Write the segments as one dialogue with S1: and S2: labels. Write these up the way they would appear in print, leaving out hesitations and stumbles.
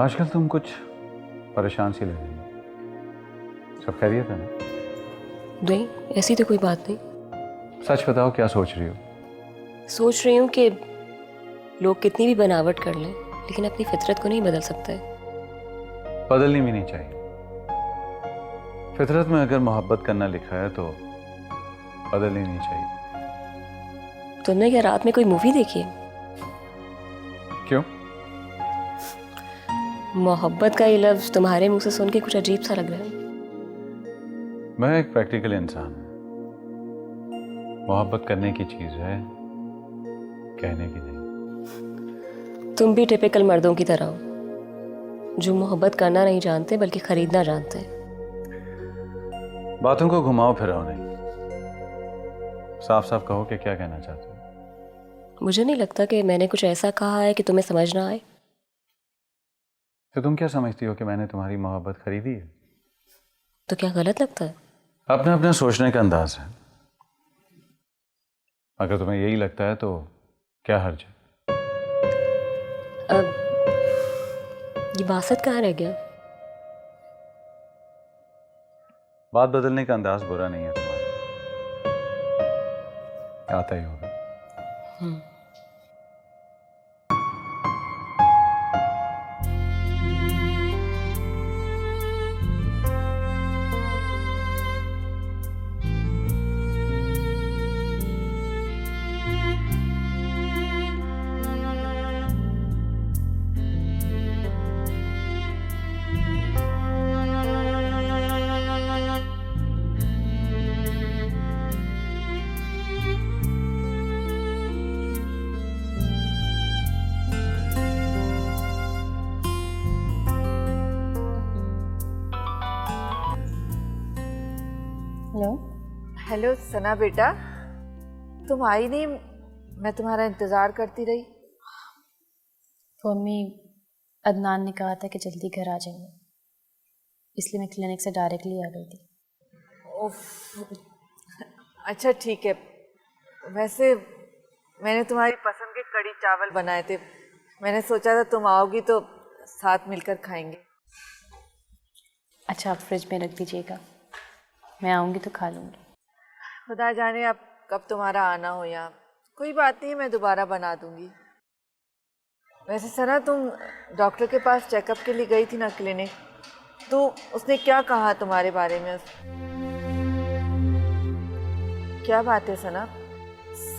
S1: आजकल तुम कुछ परेशान सी लग रही हो। सब खैरियत है ना?
S2: नहीं, ऐसी तो कोई बात नहीं।
S1: सच बताओ, क्या सोच रही हो?
S2: सोच रही हूँ कि लोग कितनी भी बनावट कर लें लेकिन अपनी फितरत को नहीं बदल सकते।
S1: बदलनी भी नहीं चाहिए। फितरत में अगर मोहब्बत करना लिखा है तो बदलनी नहीं चाहिए।
S2: तुमने क्या रात में कोई मूवी देखी है?
S1: क्यों?
S2: मोहब्बत का ये लफ्ज तुम्हारे मुंह से सुन के कुछ अजीब सा लग रहा है।
S1: मैं एक प्रैक्टिकल इंसान हूं। मोहब्बत करने की चीज है, कहने की नहीं।
S2: तुम भी टिपिकल मर्दों की तरह हो जो मोहब्बत करना नहीं जानते बल्कि खरीदना जानते हैं।
S1: बातों को घुमाओ फिराओ नहीं, साफ साफ कहो कि क्या कहना चाहते हो।
S2: मुझे नहीं लगता कि मैंने कुछ ऐसा कहा है कि तुम्हें समझ ना आए।
S1: तो तुम क्या समझती हो कि मैंने तुम्हारी मोहब्बत खरीदी है?
S2: तो क्या गलत लगता है?
S1: अपना अपना सोचने का अंदाज है। अगर तुम्हें यही लगता है तो क्या हर्ज है?
S2: अब ये बासत कहाँ रह गया?
S1: बात बदलने का अंदाज बुरा नहीं है तुम्हारा, आता ही होगा।
S3: हेलो।
S4: हेलो सना बेटा, तुम आई नहीं, मैं तुम्हारा इंतज़ार करती रही।
S3: तो अम्मी, अदनान ने कहा था कि जल्दी घर आ जाएंगे, इसलिए मैं क्लिनिक से डायरेक्टली आ गई थी।
S4: उफ, अच्छा ठीक है। वैसे मैंने तुम्हारी पसंद के कड़ी चावल बनाए थे, मैंने सोचा था तुम आओगी तो साथ मिलकर खाएंगे।
S3: अच्छा, आप फ्रिज में रख दीजिएगा, मैं आऊँगी तो खा लूँगी।
S4: खुदा जाने अब कब तुम्हारा आना हो यहाँ। कोई बात नहीं, मैं दोबारा बना दूंगी। वैसे सना, तुम डॉक्टर के पास चेकअप के लिए गई थी ना क्लिनिक, तो उसने क्या कहा तुम्हारे बारे में? क्या बात है सना,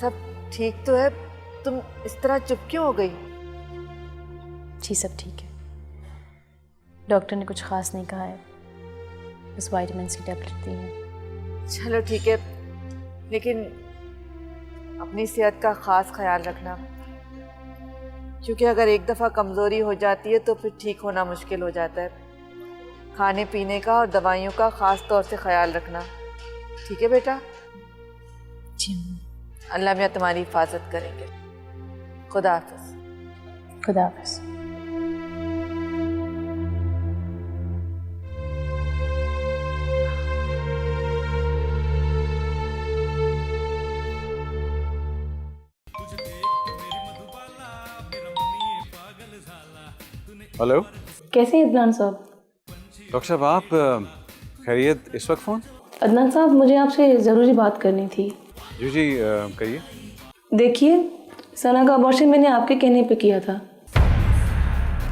S4: सब ठीक तो है? तुम इस तरह चुप क्यों हो गई?
S3: जी सब ठीक है, डॉक्टर ने कुछ ख़ास नहीं कहा है, बस विटामिन की टैबलेट दी है।
S4: चलो ठीक है, लेकिन अपनी सेहत का ख़ास ख्याल रखना, क्योंकि अगर एक दफ़ा कमज़ोरी हो जाती है तो फिर ठीक होना मुश्किल हो जाता है। खाने पीने का और दवाइयों का ख़ास तौर से ख्याल रखना, ठीक है बेटा?
S3: जी
S4: अल्लाह मियाँ तुम्हारी हिफाजत करेंगे। खुदा हाफ़िज़।
S3: खुदा हाफ़िज़।
S1: हेलो
S3: कैसे हैं अदनान साहब?
S1: डॉक्टर साहब, आप खैरियत? इस वक्त फ़ोन?
S3: अदनान साहब, मुझे आपसे ज़रूरी बात करनी थी।
S1: जी जी, कहिए।
S3: देखिए, सना का अबॉर्शन मैंने आपके कहने पे किया था।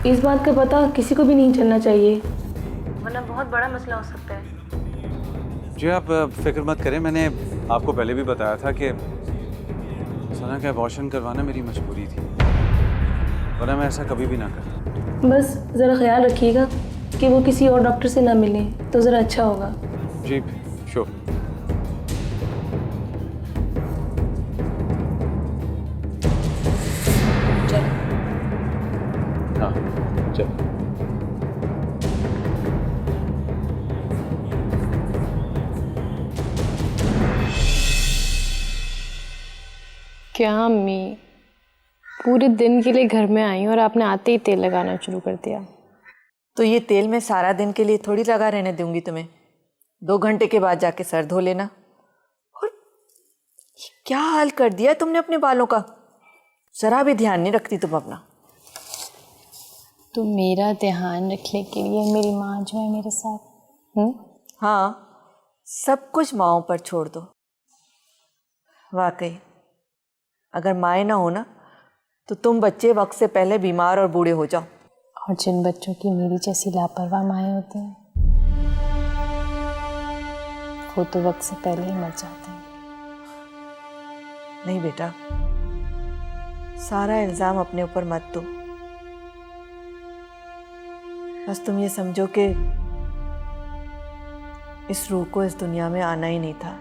S3: इस बात का पता किसी को भी नहीं चलना चाहिए, वरना बहुत बड़ा मसला हो सकता है।
S1: जी आप फिक्र मत करें, मैंने आपको पहले भी बताया था कि सना का अबॉर्शन करवाना मेरी मजबूरी थी, वरना मैं ऐसा कभी भी ना करता।
S3: बस ज़रा ख्याल रखिएगा कि वो किसी और डॉक्टर से ना मिलें तो ज़रा अच्छा होगा।
S1: जी श्योर।
S2: चल।
S1: हाँ चल।
S3: क्या अम्मी, पूरे दिन के लिए घर में आई और आपने आते ही तेल लगाना शुरू कर दिया।
S4: तो ये तेल मैं सारा दिन के लिए थोड़ी लगा रहने दूंगी तुम्हें। 2 घंटे के बाद जाके सर धो लेना। और क्या हाल कर दिया तुमने अपने बालों का, जरा भी ध्यान नहीं रखती तुम अपना।
S5: तो मेरा ध्यान रखने के लिए मेरी माँ जो है मेरे साथ।
S4: हाँ, सब कुछ माँओं पर छोड़ दो। वाकई अगर माएँ ना हो ना तो तुम बच्चे वक्त से पहले बीमार और बूढ़े हो जाओ।
S5: और जिन बच्चों की मेरी जैसी लापरवाह माएँ होती हैं वो तो वक्त से पहले ही मर जाते हैं।
S4: नहीं बेटा, सारा इल्जाम अपने ऊपर मत दो। बस तुम ये समझो कि इस रूह को इस दुनिया में आना ही नहीं था।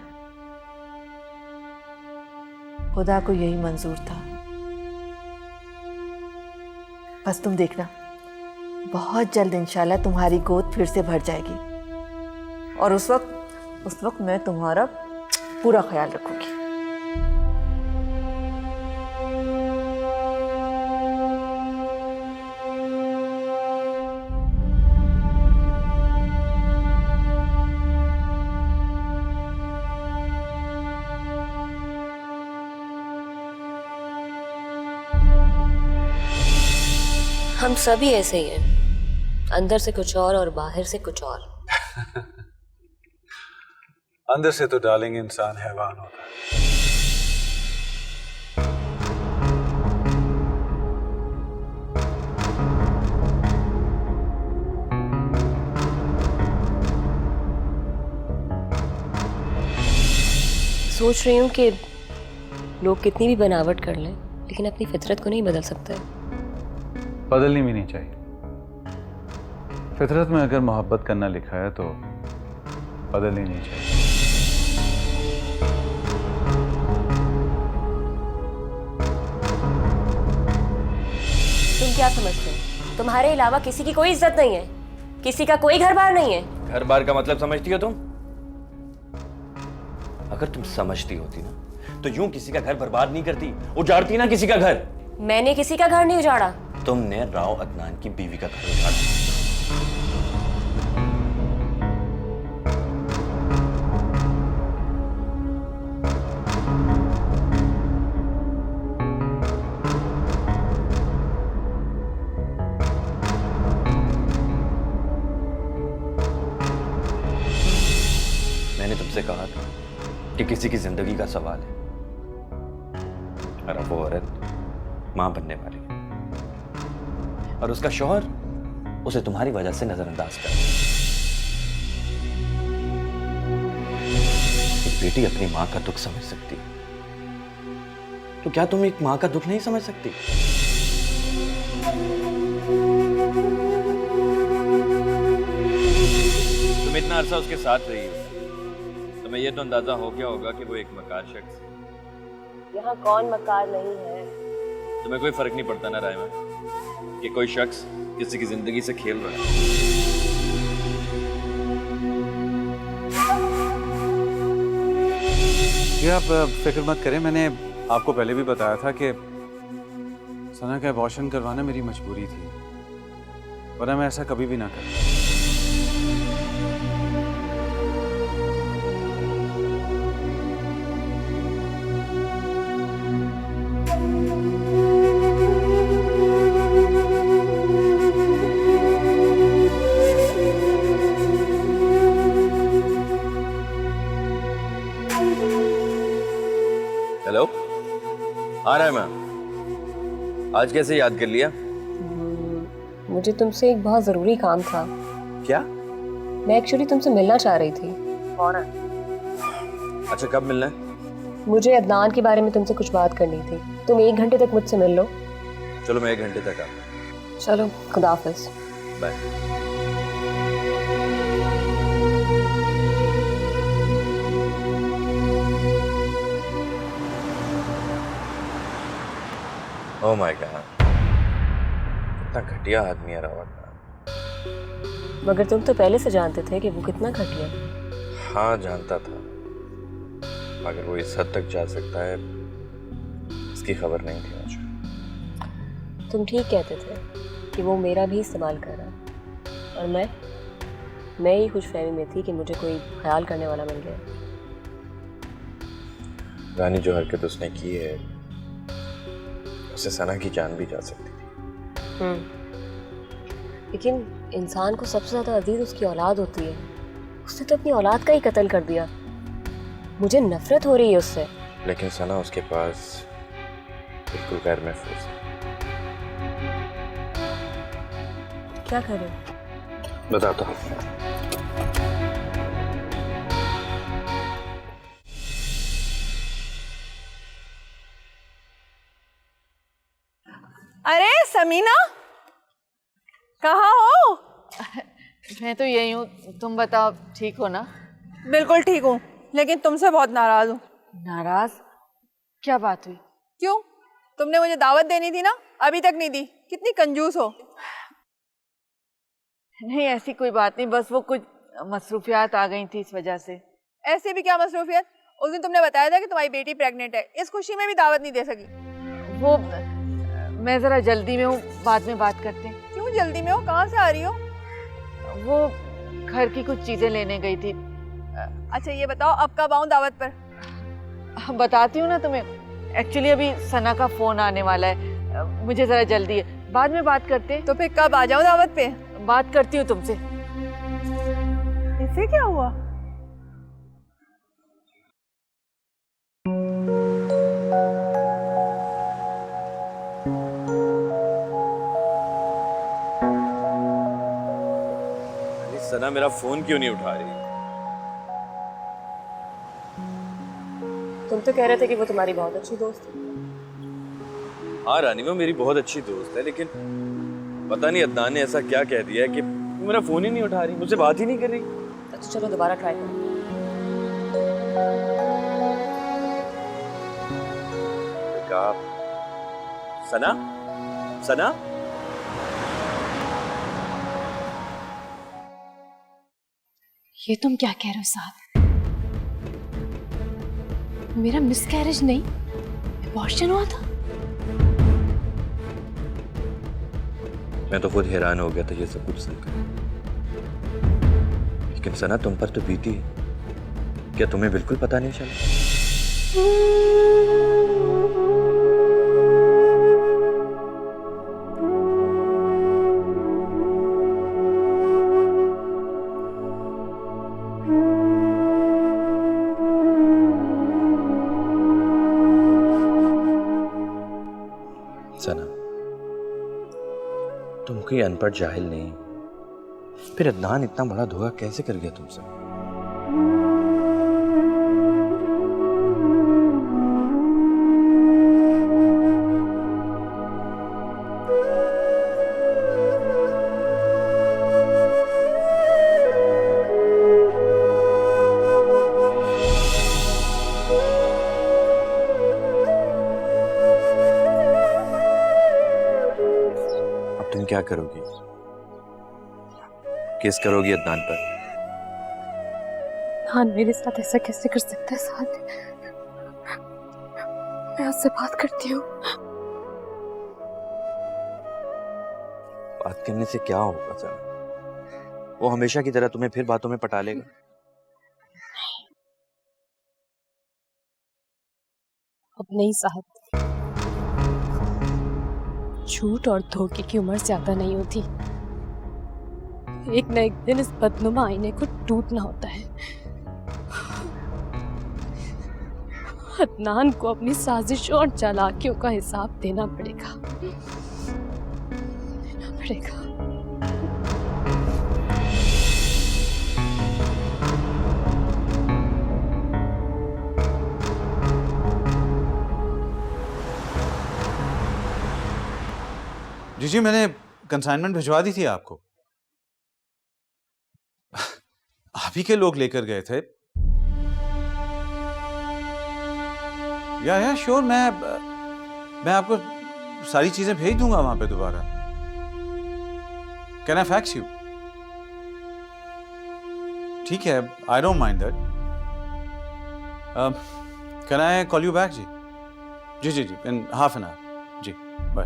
S4: खुदा को यही मंजूर था। बस तुम देखना, बहुत जल्द इंशाल्लाह तुम्हारी गोद फिर से भर जाएगी और उस वक्त मैं तुम्हारा पूरा ख्याल रखूंगी।
S2: हम सभी ऐसे ही हैं, अंदर से कुछ और बाहर से कुछ और।
S1: अंदर से तो डार्लिंग इंसान हैवान होता है।
S2: सोच रही हूँ कि लोग कितनी भी बनावट कर लें लेकिन अपनी फितरत को नहीं बदल सकते।
S1: बदलनी भी नहीं चाहिए। फितरत में अगर मोहब्बत करना लिखा है तो बदलनी नहीं चाहिए।
S2: तुम क्या समझते हो? तुम्हारे अलावा किसी की कोई इज्जत नहीं है, किसी का कोई घर बार नहीं है।
S6: घर बार का मतलब समझती हो तुम? अगर तुम समझती होती ना तो यूं किसी का घर बर्बाद नहीं करती, उजाड़ती ना किसी का घर।
S2: मैंने किसी का घर नहीं उजाड़ा।
S6: तुमने राव अदनान की बीवी का घर उजाड़ा। मैंने तुमसे कहा था कि किसी की जिंदगी का सवाल है और अब वो औरत मां बनने वाली है और उसका शौहर उसे तुम्हारी वजह से नजरअंदाज कर। एक बेटी अपनी मां का दुख समझ सकती है, तो क्या तुम एक मां का दुख नहीं समझ सकती? तुम इतना अरसा उसके साथ रही हो, तुम्हें यह तो अंदाजा हो गया होगा कि वो एक मकार शख्स है।
S2: यहाँ कौन मकार नहीं है?
S6: तुम्हें कोई फर्क नहीं पड़ता ना रायमा कि कोई शख्स किसी की जिंदगी से खेल रहा है।
S1: ये आप फिक्र मत करें, मैंने आपको पहले भी बताया था कि सना का अबॉर्शन करवाना मेरी मजबूरी थी, वरना मैं ऐसा कभी भी ना करता।
S6: हेलो, आ रहा है मैं। आज कैसे याद कर लिया?
S2: मुझे तुमसे एक बहुत जरूरी काम था।
S6: क्या?
S2: मैं एक्चुअली तुमसे मिलना चाह रही थी।
S6: अच्छा, कब मिलना है?
S2: मुझे अदनान के बारे में तुमसे कुछ बात करनी थी। तुम 1 घंटे तक मुझसे मिल लो।
S6: चलो, मैं 1 घंटे तक आता।
S2: चलो, खुदा हाफिज।
S6: बाय। ओह माय गॉड, कितना घटिया आदमी है रावत।
S2: मगर तुम तो पहले से जानते थे कि वो कितना घटिया।
S6: हाँ, जानता था, मगर वो इस हद तक जा सकता है इसकी खबर नहीं थी मुझे।
S2: तुम ठीक कहते थे कि वो मेरा भी इस्तेमाल कर रहा है, और मैं ही खुशफहमी में थी कि मुझे कोई ख्याल करने वाला मिल गया।
S6: रानी, जो हरकत उसने की है उससे सना की जान भी जा सकती थी।
S2: लेकिन इंसान को सबसे ज़्यादा अजीज उसकी औलाद होती है। उसने तो अपनी औलाद का ही कत्ल कर दिया। मुझे नफरत हो रही है उससे।
S6: लेकिन सना उसके पास बिल्कुल गैर महफूज है।
S2: क्या करें?
S6: बताता हूँ।
S4: अरे समीना, कहाँ हो? मैं तो यही हूँ, तुम बताओ, ठीक हो ना?
S7: बिल्कुल ठीक हूँ, लेकिन तुमसे बहुत नाराज हूँ।
S4: नाराज? क्या बात हुई?
S7: क्यों? तुमने मुझे दावत देनी थी ना, अभी तक नहीं दी। कितनी कंजूस हो।
S4: नहीं ऐसी कोई बात नहीं, बस वो कुछ मसरूफियात आ गई थी इस वजह से।
S7: ऐसे भी क्या मसरूफियत? उस दिन तुमने बताया था कि तुम्हारी बेटी प्रेग्नेंट है, इस खुशी में भी दावत नहीं दे सकी।
S4: वो मैं ज़रा जल्दी में हूँ, बाद में बात करते हैं।
S7: क्यों जल्दी में हो? कहाँ से आ रही हो?
S4: वो घर की कुछ चीज़ें लेने गई थी।
S7: अच्छा ये बताओ, अब कब आऊँ दावत पर?
S4: बताती हूँ ना तुम्हें। एक्चुअली अभी सना का फ़ोन आने वाला है, मुझे ज़रा जल्दी है, बाद में बात करते हैं।
S7: तो फिर कब आ जाऊँ दावत पे?
S4: बात करती हूँ तुमसे।
S7: इससे क्या हुआ?
S6: सना मेरा फोन क्यों नहीं उठा रही?
S2: तुम तो कह रहे थे कि वो तुम्हारी बहुत अच्छी दोस्त है।
S6: हाँ रानी, वो मेरी बहुत अच्छी दोस्त है, लेकिन पता नहीं अदनान ने ऐसा क्या कह दिया है कि वो मेरा फोन ही नहीं उठा रही, मुझसे बात ही नहीं कर रही।
S2: अच्छा चलो दोबारा ट्राई करो।
S6: कहा सना, सना
S5: ये तुम क्या कह रहे हो साहब? मेरा मिसकैरेज नहीं, अबॉर्शन हुआ था।
S6: मैं तो खुद हैरान हो गया था ये सब कुछ सुनकर। लेकिन सना तुम पर तो बीती है, क्या तुम्हें बिल्कुल पता नहीं चला? सना तुम कोई अनपढ़ जाहिल नहीं, फिर अदनान इतना बड़ा धोखा कैसे कर गया तुमसे? तुम क्या करोगी? केस करोगी अदनान पर?
S5: हाँ मेरे साथ ऐसा कैसे कर सकता है साथ? मैं उससे बात करती हूँ।
S6: बात करने से क्या होगा सना? वो हमेशा की तरह तुम्हें फिर बातों में पटा लेगा।
S5: अब नहीं साहब, झूठ और धोखे की उम्र ज्यादा नहीं होती। एक न एक दिन इस बदनुमा आईने को टूटना होता है। अदनान को अपनी साजिशों और चालाकियों का हिसाब देना पड़ेगा, देना पड़ेगा।
S1: जी जी, मैंने कंसाइनमेंट भिजवा दी थी आपको। आप ही के लोग लेकर गए थे। या श्योर, मैं आपको सारी चीजें भेज दूंगा वहां पे दोबारा। Can I fax you? ठीक है, I don't mind that. Can I call you back? जी जी जी जी, इन हाफ एन आवर। जी बाय।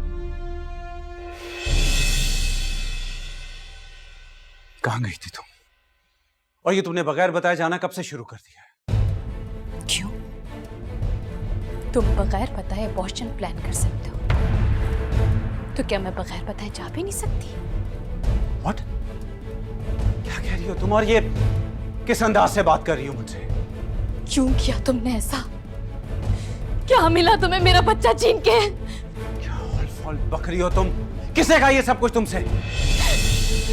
S1: कहाँ गई थी तुम? और ये तुमने बगैर बताए जाना कब से शुरू कर दिया है?
S5: क्यों? तुम बगैर बताए अबॉर्शन प्लान कर सकते हो, तो क्या मैं बगैर बताए जा भी नहीं सकती?
S1: What? क्या कह रही हो तुम और ये किस अंदाज से बात कर रही हो मुझसे?
S5: क्यों किया तुमने ऐसा? क्या मिला तुम्हें मेरा बच्चा छीन के?
S1: क्या हॉल फॉल बक रही हो तुम? किसने कहा ये सब कुछ तुमसे?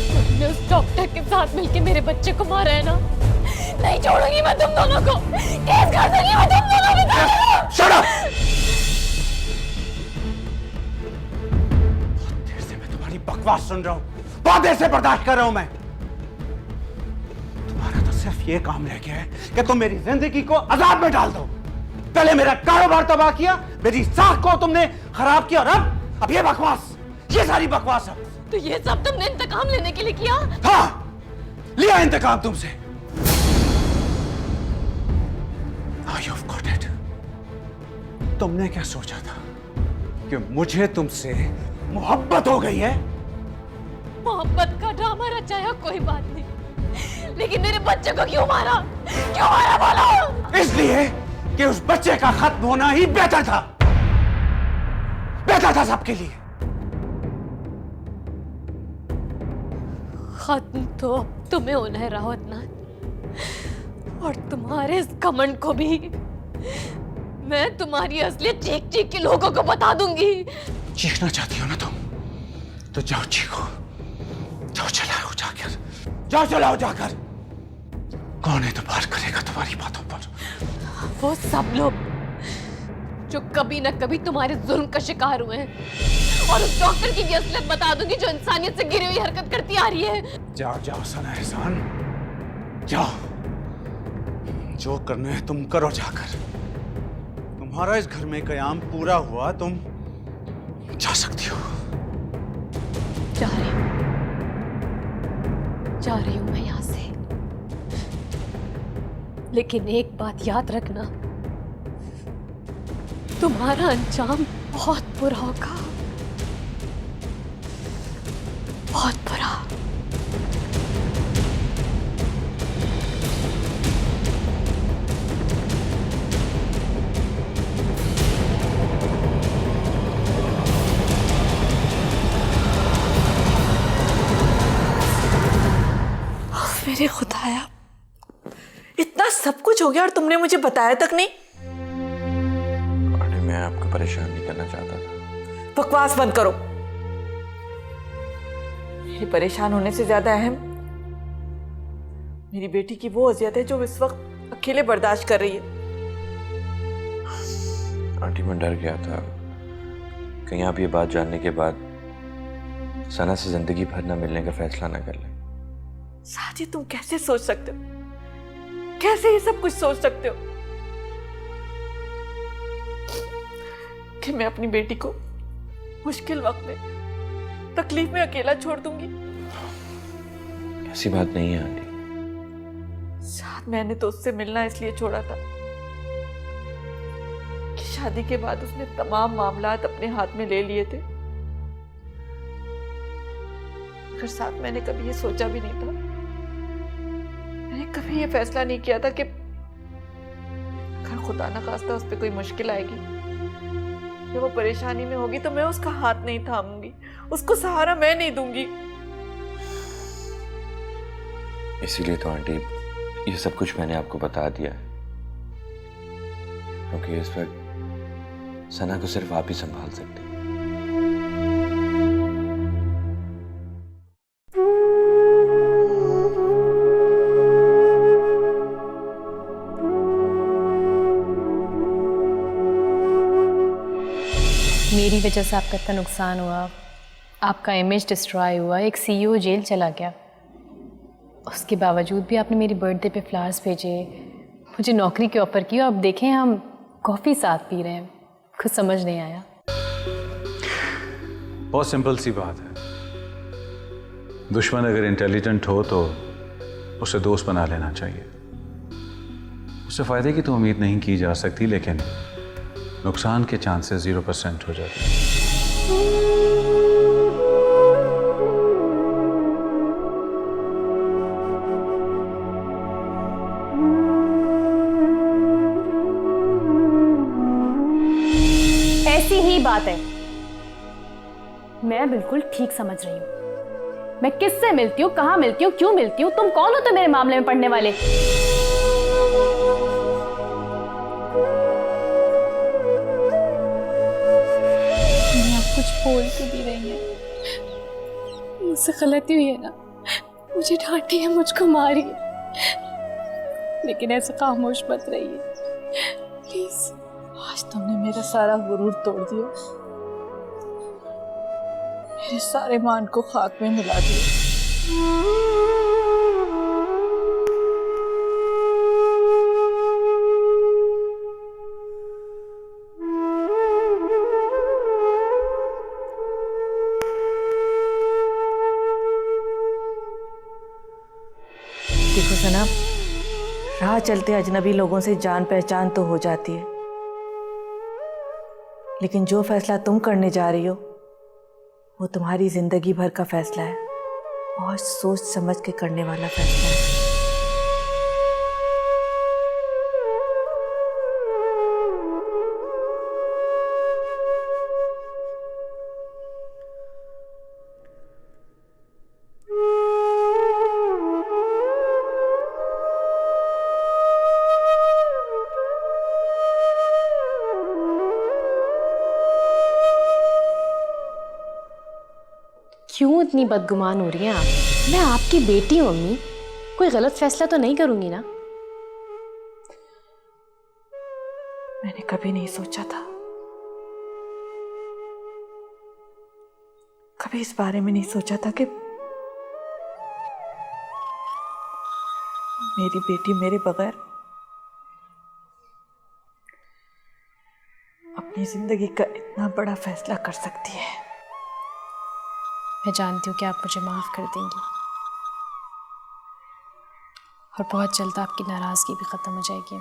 S5: तुमने उस डॉक्टर के साथ मिलके मेरे बच्चे को मारा है ना? नहीं छोड़ूंगी मैं तुम दोनों को। केस कर दूंगी मैं तुम दोनों को।
S1: Shut up! बहुत देर से मैं तुम्हारी बकवास सुन रहा हूँ। बहुत देर से बर्दाश्त कर रहा हूँ मैं। तुम्हारा तो सिर्फ ये काम रह गया है कि तुम मेरी जिंदगी को अजाब में डाल दो। पहले मेरा कारोबार तबाह किया, मेरी साख को तुमने खराब किया, और अब ये बकवास, ये सारी बकवास अब।
S5: तो ये सब तुमने इंतकाम लेने के लिए किया?
S1: हाँ, लिया इंतकाम तुमसे। Now you've got it. तुमने क्या सोचा था कि मुझे तुमसे मोहब्बत हो गई है?
S5: मोहब्बत का ड्रामा रचाया कोई बात नहीं, लेकिन मेरे बच्चे को क्यों मारा? क्यों मारा बोलो?
S1: इसलिए कि उस बच्चे का खत्म होना ही बेहतर था। बेहतर था सबके लिए।
S5: खत्म तो अब तुम्हें होना है रावतनाथ, और तुम्हारे इस घमंड को भी मैं तुम्हारी असलियत चीख चीख के लोगों को बता दूंगी।
S1: चीखना चाहती हो ना तुम, तो जाओ चीखो, जाओ चलाओ जाकर, जाओ चलाओ जाकर। कौन एतबार करेगा तुम्हारी बातों पर?
S5: वो सब लोग जो कभी न कभी तुम्हारे जुल्म का शिकार हुए हैं, और उस डॉक्टर की भी असलियत बता दूंगी जो इंसानियत से गिरी हुई हरकत करती आ रही है।
S1: जाओ जाओ सना एहसान, जाओ, जो करना है तुम करो जाकर। तुम्हारा इस घर में कयाम पूरा हुआ, तुम जा सकती हो।
S5: जा रही हूं मैं यहां से, लेकिन एक बात याद रखना, तुम्हारा अंजाम बहुत बुरा होगा, बहुत बुरा।
S4: मेरे खुदाया, इतना सब कुछ हो गया और तुमने मुझे बताया तक नहीं।
S6: अरे मैं आपको परेशान नहीं करना चाहता था।
S4: बकवास बंद करो। मेरे परेशान होने से ज्यादा अहम मेरी बेटी की वो अजियत है जो इस वक्त अकेले बर्दाश्त कर रही है।
S6: आंटी मैं डर गया था कहीं आप ये बात जानने के बाद सना से जिंदगी भर न मिलने का फैसला न कर लें।
S4: साजी, तुम कैसे सोच सकते हो? कैसे ये सब कुछ सोच सकते हो कि मैं अपनी बेटी को मुश्किल वक्त में, तकलीफ में अकेला छोड़ दूंगी?
S6: ऐसी बात नहीं है आंटी।
S4: शायद मैंने तो उससे मिलना इसलिए छोड़ा था कि शादी के बाद उसने तमाम मामलात अपने हाथ में ले लिए थे। मगर साथ मैंने कभी ये सोचा भी नहीं था, मैंने कभी ये फैसला नहीं किया था कि अगर खुदा ना खास्ता उस पर कोई मुश्किल आएगी या वो परेशानी में होगी तो मैं उसका हाथ नहीं थामूंगी, उसको सहारा मैं नहीं दूंगी।
S6: इसीलिए तो आंटी ये सब कुछ मैंने आपको बता दिया है, क्योंकि इस वक्त सना को सिर्फ आप ही संभाल सकते हैं।
S5: मेरी वजह से आपका इतना नुकसान हुआ, आपका इमेज डिस्ट्रॉय हुआ, एक सीईओ जेल चला गया, उसके बावजूद भी आपने मेरी बर्थडे पे फ्लावर्स भेजे, मुझे नौकरी की ऑफ़र की, और अब देखें हम कॉफ़ी साथ पी रहे हैं। कुछ समझ नहीं आया।
S1: बहुत सिंपल सी बात है, दुश्मन अगर इंटेलिजेंट हो तो उसे दोस्त बना लेना चाहिए। उससे फ़ायदे की तो उम्मीद नहीं की जा सकती, लेकिन नुकसान के चांसेस 0% हो जाते हैं।
S5: ऐसी ही बात है, मैं बिल्कुल ठीक समझ रही हूँ। मैं किससे मिलती हूँ, कहाँ मिलती हूँ, क्यों मिलती हूँ? तुम कौन हो तो मेरे मामले में पढ़ने वाले?
S8: आप कुछ बोल तो भी रही हैं, मुझसे गलती हुई है ना, मुझे डांटी है, मुझको मारी है, लेकिन ऐसे खामोश मत रहिए प्लीज। आज तुमने मेरा सारा गुरूर तोड़ दिया, मेरे सारे मान को खाक में मिला दिया।
S4: देखो सना, राह चलते अजनबी लोगों से जान पहचान तो हो जाती है, लेकिन जो फैसला तुम करने जा रही हो वो तुम्हारी जिंदगी भर का फैसला है। बहुत सोच समझ के करने वाला फैसला है।
S5: क्यों इतनी बदगुमान हो रही हैं आप? मैं आपकी बेटी हूँ अम्मी, कोई गलत फैसला तो नहीं करूंगी ना?
S4: मैंने कभी नहीं सोचा था, कभी इस बारे में नहीं सोचा था कि मेरी बेटी मेरे बगैर अपनी जिंदगी का इतना बड़ा फैसला कर सकती है।
S5: मैं जानती हूँ कि आप मुझे माफ कर देंगी और बहुत जल्द आपकी नाराजगी भी खत्म हो जाएगी।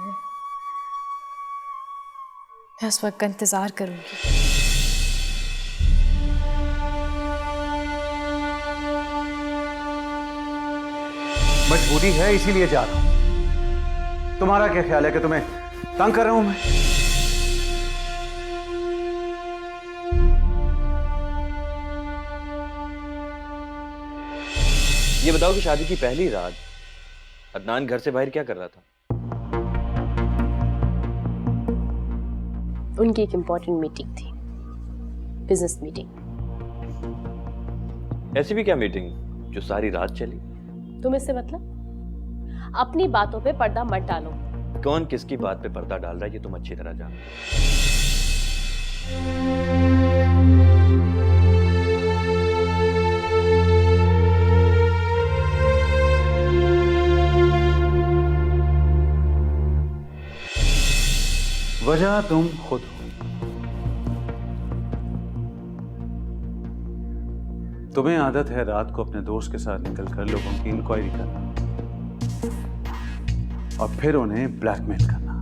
S5: मैं उस वक्त का इंतजार करूंगी।
S1: मजबूरी है इसीलिए जा रहा हूं। तुम्हारा क्या ख्याल है कि तुम्हें तंग कर रहा हूं मैं?
S6: ये बताओ कि शादी की पहली रात अदनान घर से बाहर क्या कर रहा था?
S2: उनकी एक इम्पोर्टेंट मीटिंग थी, बिजनेस मीटिंग।
S6: ऐसी भी क्या मीटिंग जो सारी रात चली?
S2: तुम इससे मतलब? अपनी बातों पे पर्दा मत डालो।
S6: कौन किसकी बात पे पर्दा डाल रहा है ये तुम अच्छी तरह जानते हो।
S1: वजह तुम खुद हो। तुम्हें आदत है रात को अपने दोस्त के साथ निकलकर लोगों की इंक्वायरी करना और फिर उन्हें ब्लैकमेल करना।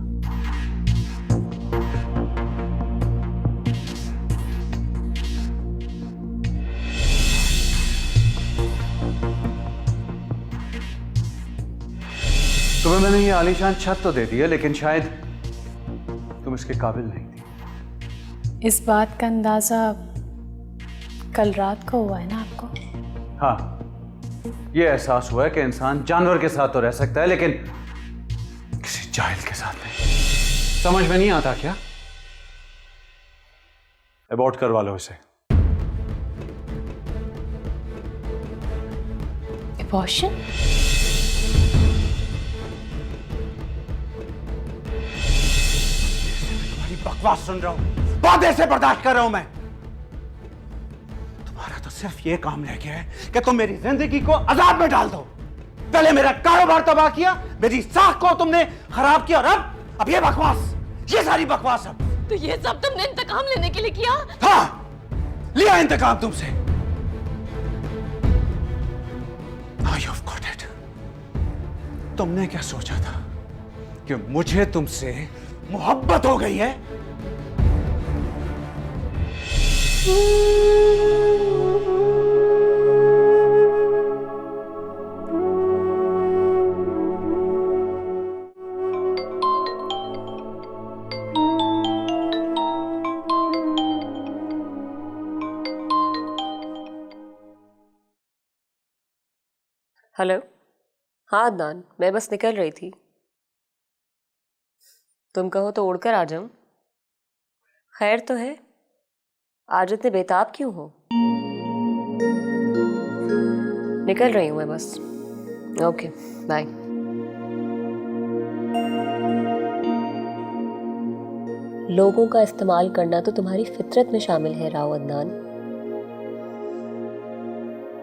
S1: तुम्हें मैंने ये आलीशान छत तो दे दी है, लेकिन शायद तुम इसके काबिल नहीं थी।
S5: इस बात का अंदाजा कल रात को हुआ है ना आपको?
S1: हाँ, ये एहसास हुआ है कि इंसान जानवर के साथ तो रह सकता है, लेकिन किसी जाहिल के साथ नहीं। समझ में नहीं आता क्या? अबॉर्ट करवा लो इसे।
S5: Abortion?
S1: बकवास सुन रहा हूं, बहुत देर से बर्दाश्त कर रहा हूं मैं। तुम्हारा तो सिर्फ ये काम रह गया है कि तुम मेरी जिंदगी को अजाब में डाल दो। पहले मेरा कारोबार तबाह किया, मेरी साख को तुमने खराब किया, और अब ये बकवास, ये सारी बकवास। अब
S2: तो ये सब तुमने इंतकाम लेने के लिए किया?
S1: हाँ, लिया इंतकाम तुमसे। Now you've got it. तुमने क्या सोचा था कि मुझे तुमसे मोहब्बत हो गई है?
S2: हेलो। हाँ अदनान, मैं बस निकल रही थी। तुम कहो तो उड़कर आ जाऊं। खैर तो है, आज इतने बेताब क्यों हो? निकल रही हूं मैं बस। Okay bye. लोगों का इस्तेमाल करना तो तुम्हारी फितरत में शामिल है राव अदनान,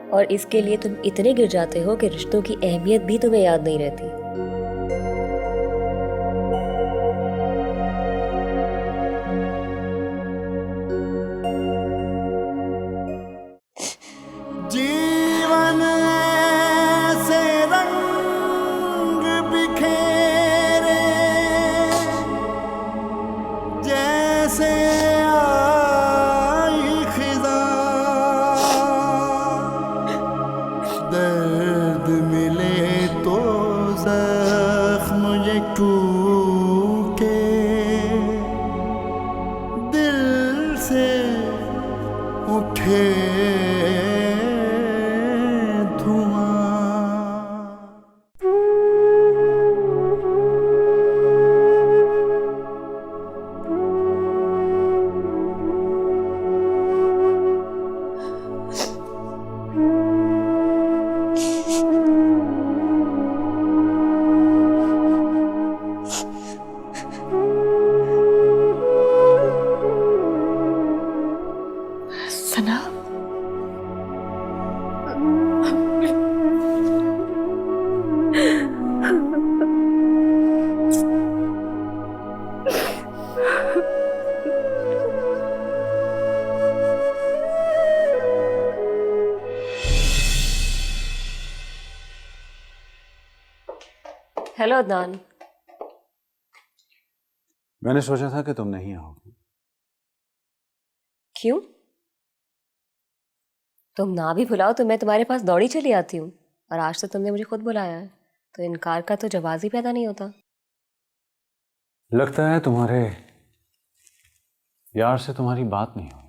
S2: और इसके लिए तुम इतने गिर जाते हो कि रिश्तों की अहमियत भी तुम्हें याद नहीं रहती।
S9: जीवन ऐसे रंग बिखेरे जैसे आई खिज़ां, दर्द मिले तो जख्म ये टूटे, दिल से उठे
S8: सना,
S2: हेलो अदनान।
S1: मैंने सोचा था कि तुम नहीं आओगी।
S2: क्यों? तुम ना भी बुलाओ तो मैं तुम्हारे पास दौड़ी चली आती हूँ, और आज तो तुमने मुझे खुद बुलाया है, तो इनकार का तो जवाब ही पैदा नहीं होता।
S1: लगता है तुम्हारे यार से तुम्हारी बात नहीं हुई।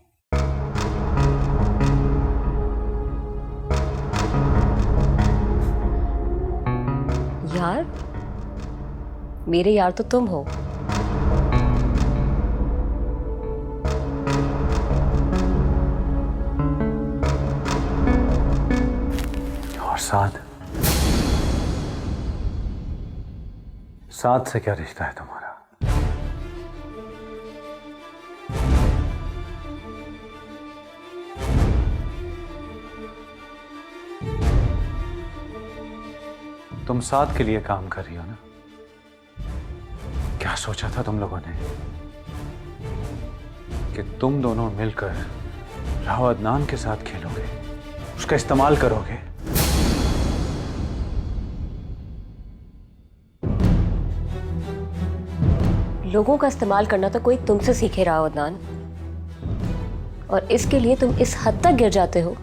S2: यार? मेरे यार तो तुम हो।
S1: और साथ से क्या रिश्ता है तुम्हारा? तुम साथ के लिए काम कर रही हो ना? क्या सोचा था तुम लोगों ने कि तुम दोनों मिलकर राव अदनान के साथ खेलोगे, उसका इस्तेमाल करोगे?
S2: लोगों का इस्तेमाल करना तो कोई तुमसे सीखे राव अदनान, और इसके लिए तुम इस हद तक गिर जाते हो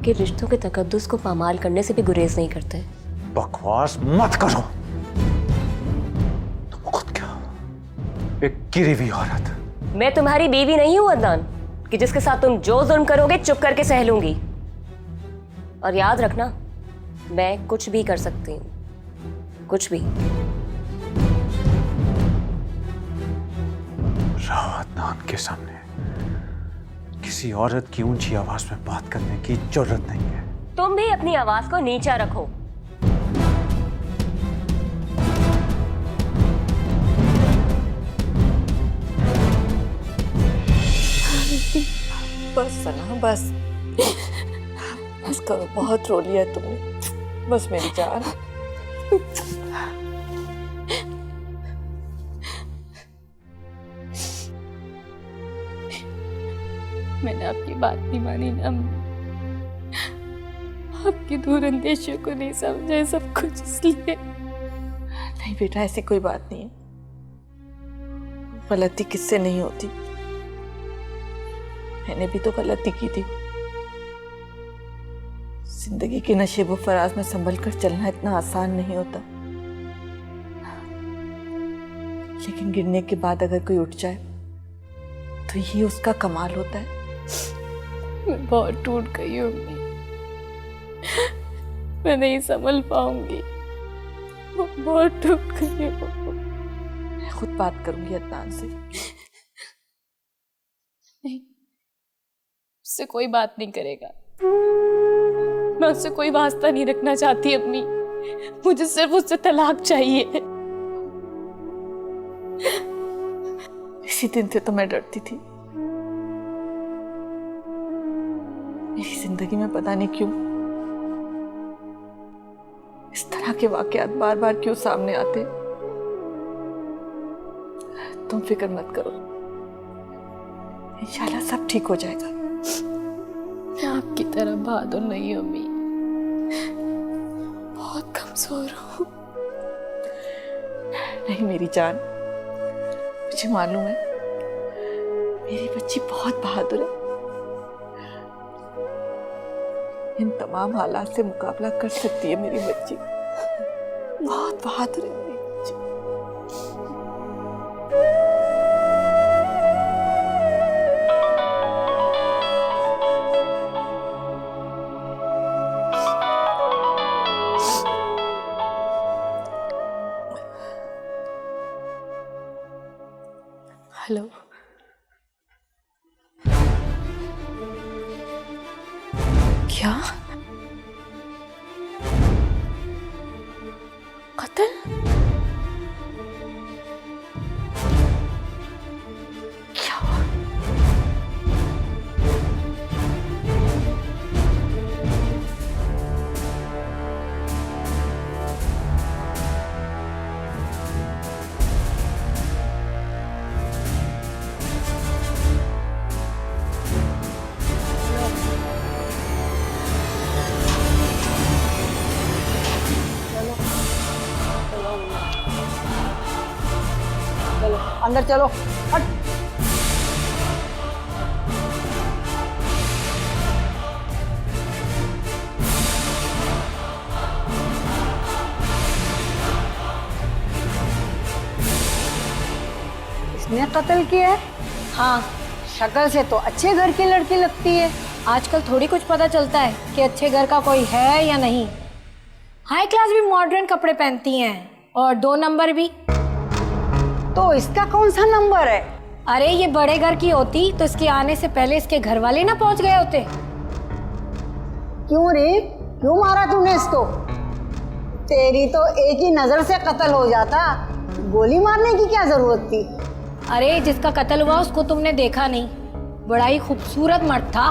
S2: कि रिश्तों के तकद्दुस को पामाल करने से भी गुरेज नहीं करते।
S1: बकवास मत करो। तुम खुद क्या हो? एक गिरी हुई औरत।
S2: मैं तुम्हारी बीवी नहीं हूं अदनान कि जिसके साथ तुम जो जुल्म करोगे चुप करके सह लूंगी। और याद रखना, मैं कुछ भी कर सकती हूं, कुछ भी।
S1: राव अदनान के सामने किसी औरत की ऊंची आवाज में बात करने की जरूरत नहीं है।
S2: तुम भी अपनी आवाज को नीचा रखो।
S4: बस सना, बस बस करो, बहुत रो लिया तुमने। बस मेरी जान।
S8: मैंने आपकी बात नहीं मानी ना, आपकी दूर अंदेशियों को नहीं समझा, सब कुछ इसलिए।
S4: नहीं बेटा, ऐसी कोई बात नहीं है। गलती किससे नहीं होती, मैंने भी तो गलती की थी। जिंदगी के नशेबो फराज में संभल कर चलना इतना आसान नहीं होता, लेकिन गिरने के बाद अगर कोई उठ जाए तो यही उसका कमाल होता है।
S8: मैं बहुत टूट गई हूँ। मैं नहीं संभल पाऊंगी, वो बहुत टूट गई हो।
S4: मैं खुद बात करूंगी अदनान से।
S8: नहीं, उससे कोई बात नहीं करेगा। मैं उससे कोई वास्ता नहीं रखना चाहती अम्मी, मुझे सिर्फ उससे तलाक चाहिए।
S4: इसी दिन से तो मैं डरती थी। मेरी जिंदगी में पता नहीं क्यों इस तरह के वाकयात बार बार क्यों सामने आते। तुम फिक्र मत करो, इंशाल्लाह सब ठीक हो जाएगा।
S8: मैं आपकी तरह बहादुर नहीं अम्मी, बहुत कमजोर हूँ।
S4: नहीं मेरी जान, मुझे मालूम है मेरी बच्ची बहुत बहादुर है। इन तमाम हालात से मुकाबला कर सकती है मेरी बच्ची, बहुत बहादुर है मेरी बच्ची।
S8: हेलो, क्या कत्ल? क्या हुआ?
S7: अंदर चलो, हट।
S10: इसने कत्ल किया है? हाँ, शक्ल से तो अच्छे घर की लड़की लगती है। आजकल थोड़ी कुछ पता चलता है कि अच्छे घर का कोई है या नहीं। हाई क्लास भी मॉडर्न कपड़े पहनती हैं और 2 नंबर भी। तो इसका कौन सा नंबर है? अरे ये बड़े घर की होती तो इसके आने से पहले इसके घर वाले ना पहुंच गए होते।
S11: क्यों रे, क्यों मारा तूने इसको? तेरी तो एक ही नजर से कत्ल हो जाता, गोली मारने की क्या जरूरत थी?
S10: अरे जिसका कत्ल हुआ उसको तुमने देखा नहीं, बड़ा ही खूबसूरत मर्द था।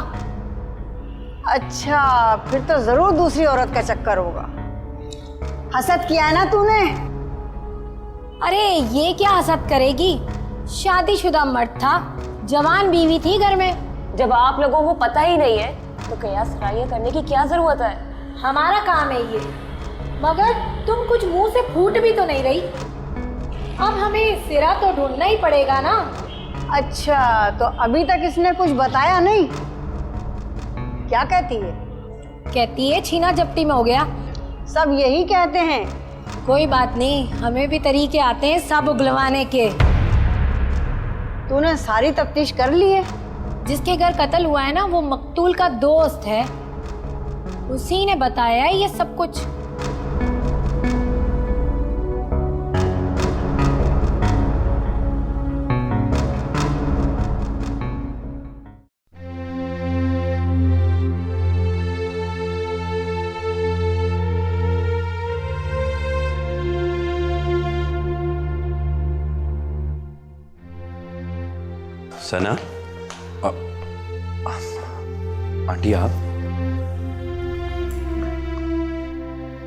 S11: अच्छा, फिर तो जरूर दूसरी औरत का चक्कर होगा। हसद किया है ना तूने?
S10: अरे ये क्या हसद करेगी, शादीशुदा मर्द था, जवान बीवी थी घर में।
S2: जब आप लोगों को पता ही नहीं है तो कयास राय करने की क्या जरूरत है?
S10: हमारा काम है ये, मगर तुम कुछ मुंह से फूट भी तो नहीं रही। अब हमें सिरा तो ढूंढना ही पड़ेगा ना।
S11: अच्छा, तो अभी तक इसने कुछ बताया नहीं? क्या कहती है?
S10: कहती है छीना झपटी में हो गया।
S11: सब यही कहते हैं।
S10: कोई बात नहीं, हमें भी तरीके आते हैं सब उगलवाने के।
S11: तूने सारी तफ्तीश कर ली है?
S10: जिसके घर कत्ल हुआ है ना, वो मकतूल का दोस्त है, उसी ने बताया है ये सब कुछ।
S6: सना, आंटी आप?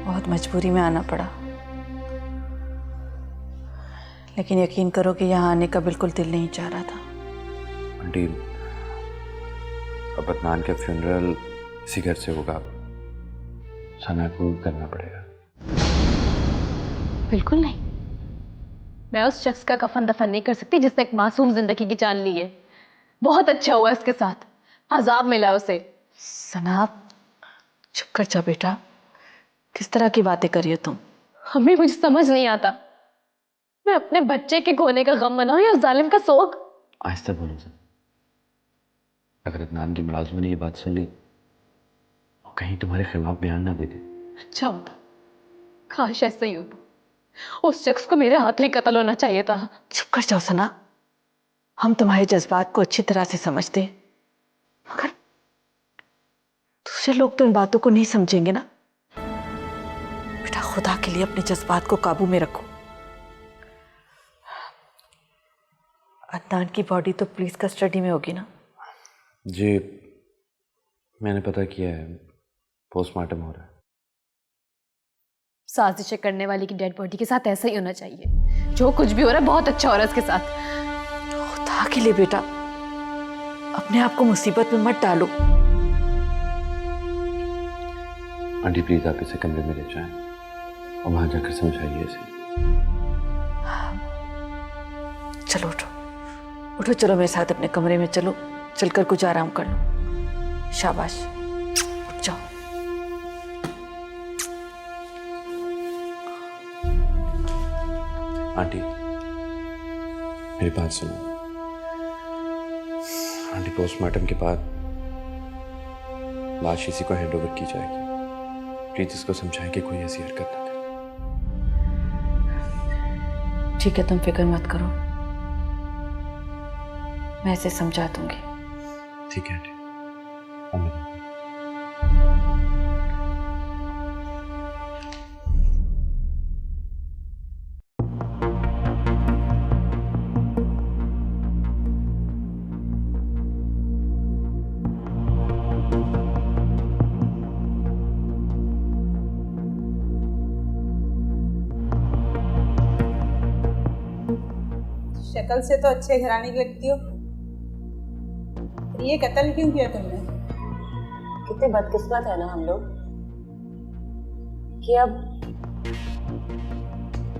S4: बहुत मजबूरी में आना पड़ा, लेकिन यकीन करो कि यहाँ आने का बिल्कुल दिल नहीं चाह रहा था।
S6: आंटी, अब अदनान के फ्यूनरल इसी घर से होगा, सना को करना पड़ेगा।
S5: बिल्कुल नहीं, मैं उस शख्स का कफन दफन नहीं कर सकती जिसने एक मासूम जिंदगी की जान ली है। बहुत अच्छा हुआ इसके साथ, अजाब मिला उसे।
S4: सना चुप कर जा बेटा, किस तरह की बातें कर रही हो तुम?
S5: हमें मुझे समझ नहीं आता, मैं अपने बच्चे के खोने का गम मनाऊं या जालिम का सोग।
S6: आहिस्ता बोलो सर, अगर अदनान की मुलाजिमा ने ये बात सुन ली और कहीं तुम्हारे खिलाफ बयान ना दे दे
S8: अच्छा होता, काश ऐसा ही होता। उस शख्स को मेरे हाथ में कत्ल होना चाहिए था।
S12: चुप कर जाओ सना, हम तुम्हारे जज्बात को अच्छी तरह से समझते हैं, मगर दूसरे लोग तो इन बातों को नहीं समझेंगे ना। बेटा खुदा के लिए अपने जज्बात को काबू में रखो। अदनान की बॉडी तो पुलिस कस्टडी में होगी ना?
S6: जी मैंने पता किया है, पोस्टमार्टम हो रहा है।
S5: साजिशें करने वाले की डेड बॉडी के साथ ऐसा ही होना चाहिए। जो कुछ भी हो रहा है बहुत अच्छा हो रहा है उसके साथ।
S12: खुदा के लिए बेटा अपने आप को मुसीबत में मत डालो।
S6: आंटी प्लीज आप इसे कमरे में ले जाएं और वहां जाकर समझाइए इसे।
S12: चलो उठो उठो, चलो मेरे साथ अपने कमरे में चलो, चलकर कुछ आराम कर लो। शाबाश, उठ जाओ।
S6: आंटी मेरी बात सुनो। आंटी पोस्टमार्टम के बाद लाश इसी को हैंडओवर की जाएगी। प्लीज इसको समझाएं कि कोई ऐसी हरकत ना करे।
S12: ठीक है, तुम फिक्र मत करो, मैं इसे समझा दूंगी।
S6: ठीक है आंटी।
S7: शक्ल से तो अच्छे घराने की लगती हो, ये कत्ल क्यों किया तुमने?
S2: कितने बदकिस्मत है ना हम लोग कि अब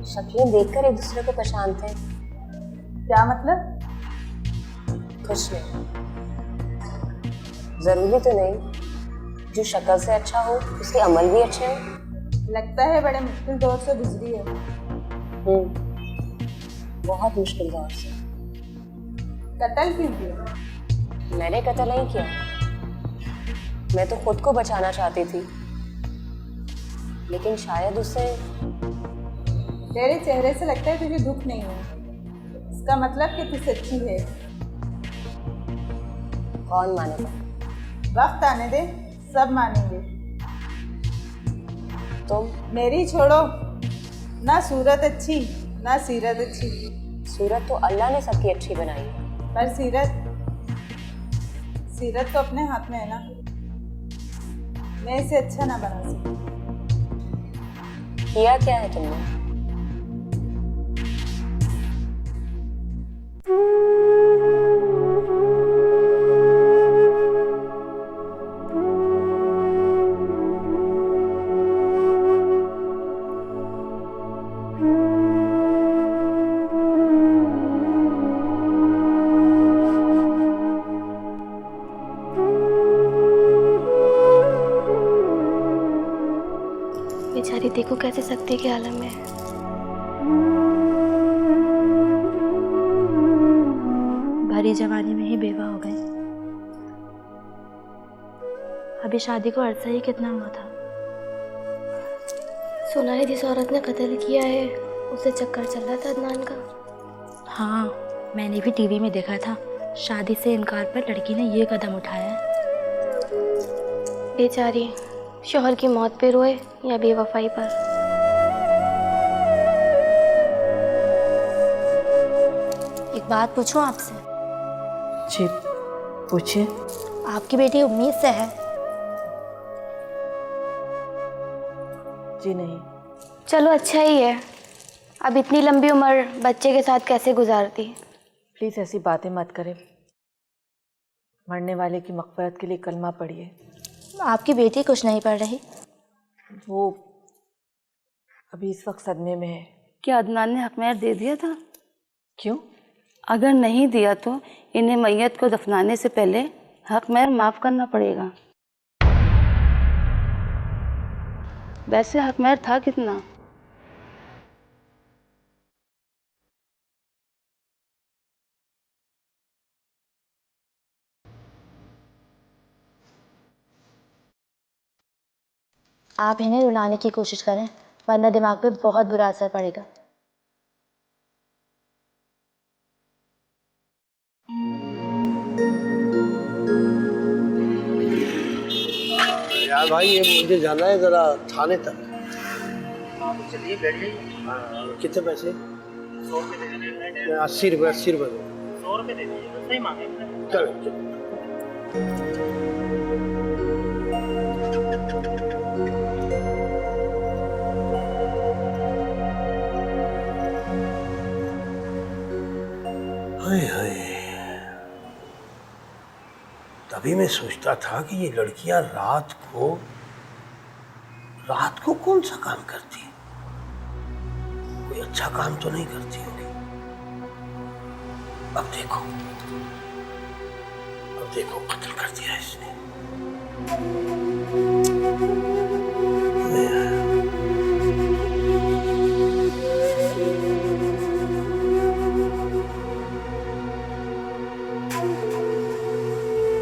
S2: शक्लें देखकर एक दूसरे को पहचानते हैं।
S7: क्या मतलब?
S2: कुछ नहीं, जरूरी तो नहीं जो शक्ल से अच्छा हो उसके अमल भी अच्छे हो।
S7: लगता है बड़े मुश्किल दौर से गुजरी है।
S2: बहुत मुश्किल दौर से।
S7: कत्ल क्यों किया?
S2: मैंने कत्ल नहीं किया, मैं तो खुद को बचाना चाहती थी, लेकिन शायद उससे।
S7: तेरे चेहरे से लगता है तुझे दुख नहीं है, इसका मतलब कि तू सच्ची है।
S2: कौन मानेगा?
S7: वक्त आने दे, सब मानेंगे।
S2: तुम?
S7: मेरी छोड़ो, ना सूरत अच्छी ना सीरत अच्छी।
S2: सूरत तो अल्लाह ने सबकी अच्छी बनाई है,
S7: पर सीरत तो अपने हाथ में है ना। मैं इसे अच्छा ना बना सकती।
S2: किया क्या है तुमने?
S8: बेचारी देखो कैसे सख्ती के आलम में है। भरी जवानी में ही बेवा हो गए। अभी शादी को अरसा ही कितना हुआ था। सुना है जिस औरत ने कत्ल किया है उसे चक्कर चल रहा था अदनान का। हाँ, मैंने भी टीवी में देखा था। शादी से इनकार पर लड़की ने ये कदम उठाया है। बेचारी शौहर की मौत पे रोए या बेवफाई पर। एक बात पूछूं आपसे?
S12: जी पूछिए।
S8: आपकी बेटी उम्मीद से है?
S12: जी नहीं।
S8: चलो अच्छा ही है। अब इतनी लंबी उम्र बच्चे के साथ कैसे गुजारती?
S12: प्लीज़ ऐसी बातें मत करें। मरने वाले की मग़फ़िरत के लिए कलमा पढ़िए।
S8: आपकी बेटी कुछ नहीं पढ़ रही?
S12: वो अभी इस वक्त सदमे में है।
S3: क्या अदनान ने हक महर दे दिया था?
S12: क्यों?
S3: अगर नहीं दिया तो इन्हें मैयत को दफनाने से पहले हक महर माफ़ करना पड़ेगा। वैसे हक महर था कितना?
S10: आप इन्हें रुलाने की कोशिश करें, वरना दिमाग पे बहुत बुरा असर पड़ेगा।
S13: यार भाई, ये मुझे जाना है जरा थाने तक।
S14: चलिए बैठ जाइए।
S13: कितने पैसे?
S14: 100 रुपये दे दीजिए।
S13: 80 रुपये 80 रुपये।
S14: 100 रुपये दे दीजिए, सही मांगे।
S13: चलो चलो। हाय हाय, तभी मैं सोचता था कि ये लड़कियां रात को कौन सा काम करती हैं? कोई अच्छा काम तो नहीं करती होगी। अब देखो कत्ल कर दिया इसने।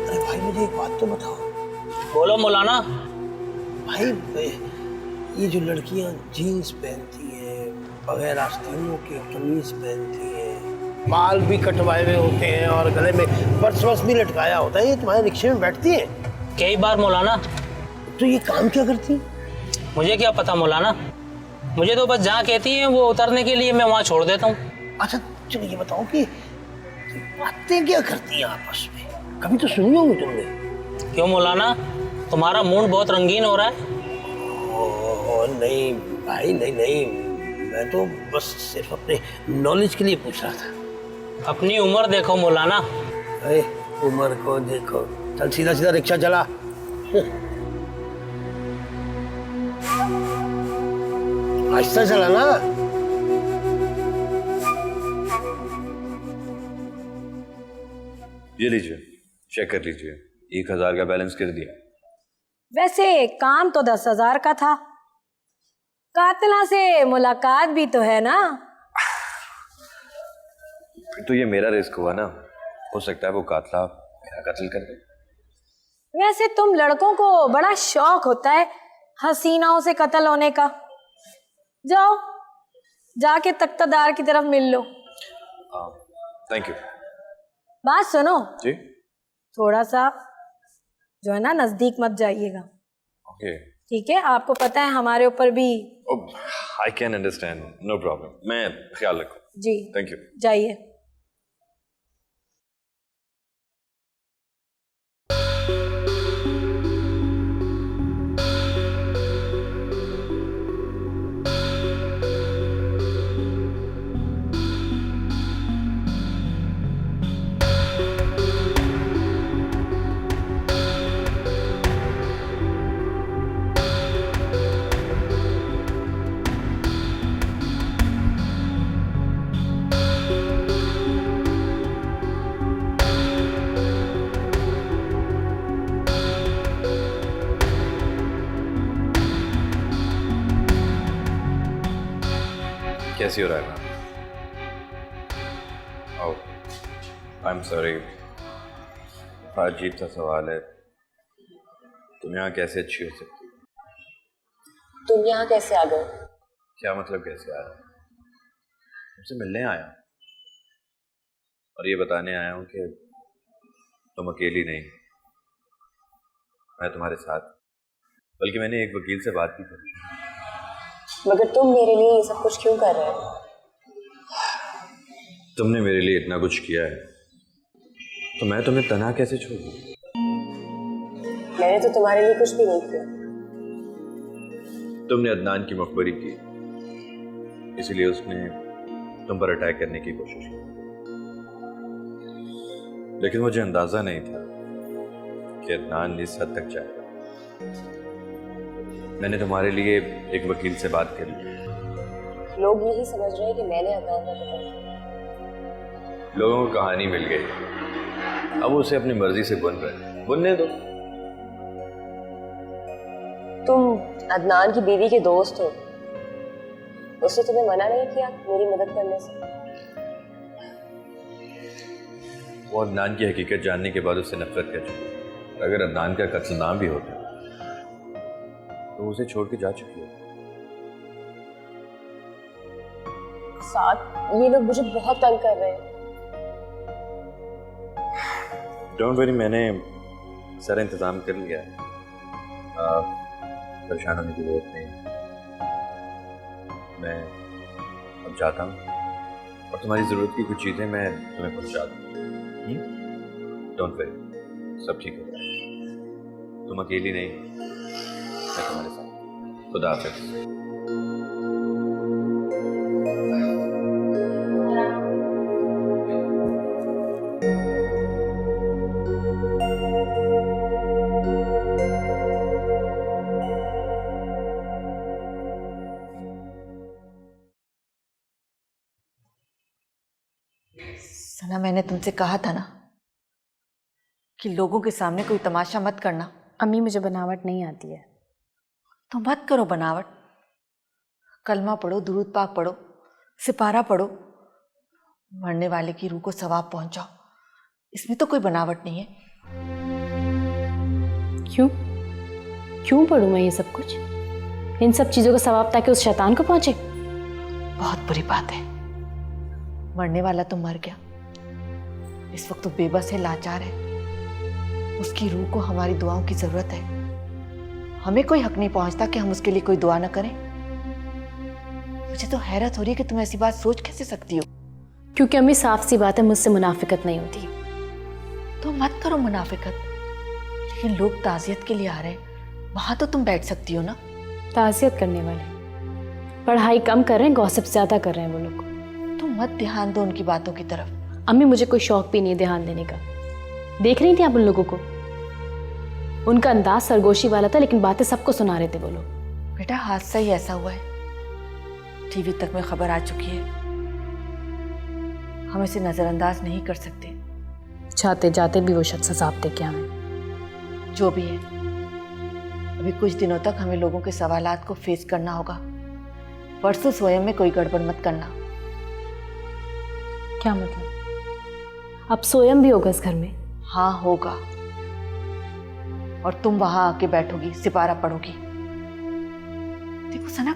S13: अरे भाई, मुझे एक बात तो बताओ।
S14: बोलो मौलाना।
S13: भाई, ये जो लड़कियां जीन्स पहनती हैं, बगैर आस्तीनों के कमीज पहनती हैं, बाल भी कटवाए हुए होते हैं और गले में पर्स भी लटकाया होता है, ये तुम्हारे रिक्शे में बैठती हैं?
S14: कई बार मौलाना।
S13: तो ये काम क्या करती?
S14: मुझे क्या पता मौलाना, मुझे तो बस जहाँ कहती हैं वो उतरने के लिए मैं वहाँ छोड़ देता हूँ।
S13: अच्छा चलो ये बताओ कि बातें क्या करती हैं आपस में? कभी तो सुनी होगी तुमने।
S14: क्यों मौलाना, तुम्हारा मूड बहुत रंगीन हो रहा है?
S13: नहीं भाई, नहीं, मैं तो बस सिर्फ अपने नॉलेज के लिए पूछ रहा था।
S14: अपनी उम्र देखो मौलाना।
S13: अरे उम्र को देखो, चल सीधा सीधा रिक्शा चला। आहिस्ता चला ना।
S6: ये लीजिए, चेक कर लीजिए, 1000 का बैलेंस कर दिया।
S10: वैसे काम तो 10,000 का था, कातिला से मुलाकात भी तो है ना।
S6: तो ये मेरा रिस्क हुआ ना, हो सकता है वो कातला मेरा कत्ल कर दे।
S10: वैसे तुम लड़कों को बड़ा शौक होता है हसीनाओं से कत्ल होने का। जाओ, जाके तख्तादार की तरफ मिल लो।
S6: Thank you.
S10: बात सुनो
S6: जी।
S10: थोड़ा सा जो है ना नजदीक मत जाइएगा।
S6: ओके।
S10: ठीक है, आपको पता है हमारे ऊपर भी।
S6: I can understand, no problem, मैं ख्याल रखूँ।
S10: जी
S6: थैंक यू।
S10: जाइए।
S6: कैसी हो रहा है ma'am? Oh, I am sorry, अजीब सा सवाल है। तुम यहाँ कैसे अच्छी हो सकती?
S2: तुम यहाँ कैसे आ गए?
S6: क्या मतलब कैसे आ रहा? तुमसे मिलने आया और ये बताने आया हूँ कि तुम अकेली नहीं, मैं तुम्हारे साथ। बल्कि मैंने एक वकील से बात भी की।
S2: मगर तुम मेरे लिए ये सब कुछ क्यों कर रहे हो?
S6: तुमने मेरे लिए इतना कुछ किया है तो मैं तुम्हें तन्हा कैसे छोड़ दूं?
S2: मैंने तो तुम्हारे लिए कुछ भी नहीं किया।
S6: तुमने अदनान की मखबरी की, इसलिए उसने तुम पर अटैक करने की कोशिश की, लेकिन मुझे अंदाजा नहीं था कि अदनान इस हद तक जाएगा। मैंने तुम्हारे लिए एक वकील से बात करी।
S2: लोग यही समझ रहे हैं कि मैंने अदनान का कत्ल किया।
S6: लोगों को कहानी मिल गई, अब उसे अपनी मर्जी से बुन रहे, बुनने दो।
S2: तुम अदनान की बीवी के दोस्त हो, उसने तुम्हें मना नहीं किया मेरी मदद करने से?
S6: वो अदनान की हकीकत जानने के बाद उससे नफरत कर चुकी। अगर अदनान का कत्ल ना भी होता तो तो उसे छोड़ के जा चुकी हो।
S2: साथ ये लोग मुझे बहुत तंग कर रहे हैं।
S6: डोंट वरी, मैंने सारा इंतजाम कर लिया है, परेशान होने की जरूरत नहीं। मैं अब जाता हूँ और तुम्हारी ज़रूरत की कुछ चीज़ें मैं तुम्हें पहुँचा दूँ। डोंट वरी, सब ठीक हो जाएगा। तुम अकेली नहीं, मैं तुम्हारे साथ। खुदा हाफिज़।
S4: सना, मैंने तुमसे कहा था ना कि लोगों के सामने कोई तमाशा मत करना।
S5: अम्मी मुझे बनावट नहीं आती है।
S4: तो मत करो बनावट। कलमा पढ़ो, दुरूद पाक पढ़ो, सिपारा पढ़ो, मरने वाले की रूह को सवाब पहुंचाओ। इसमें तो कोई बनावट नहीं है।
S5: क्यों क्यों पढ़ूं मैं ये सब कुछ, इन सब चीजों का सवाब ताकि उस शैतान को पहुंचे?
S4: बहुत बुरी बात है। मरने वाला तो मर गया, इस वक्त तो बेबस है, लाचार है। उसकी रूह को हमारी दुआओं की जरूरत है। हमें कोई हक नहीं पहुंचता कि हम उसके लिए कोई दुआ न करें। मुझे तो हैरत हो रही है कि तुम ऐसी बात सोच कैसे सकती हो।
S5: क्योंकि अम्मी साफ सी बात है, मुझसे मुनाफिकत नहीं होती।
S4: तो मत करो मुनाफिकत। लेकिन लोग ताजियत के लिए आ रहे हैं, वहां तो तुम बैठ सकती हो ना।
S5: ताजियत करने वाले पढ़ाई कम कर रहे हैं, गॉसिप ज्यादा कर रहे हैं वो लोग।
S4: तुम मत ध्यान दो उनकी बातों की तरफ।
S5: अम्मी मुझे कोई शौक भी नहीं है ध्यान देने का। देख रही थी आप उन लोगों को, उनका अंदाज सरगोशी वाला था, लेकिन बातें सबको सुना रहे थे वो लोग।
S4: बेटा हादसा ही ऐसा हुआ है, टीवी तक में खबर आ चुकी है। हम इसे नजरअंदाज नहीं कर सकते।
S5: जाते जाते भी वो शख्स साफ थे क्या? हमें
S4: जो भी है, अभी कुछ दिनों तक हमें लोगों के सवालात को फेस करना होगा। परसों स्वयं में कोई गड़बड़ मत करना।
S5: क्या मतलब? अब सोयम भी होगा इस घर में?
S4: हाँ होगा, और तुम वहां आके बैठोगी, सिपारा पढ़ोगी। देखो सना,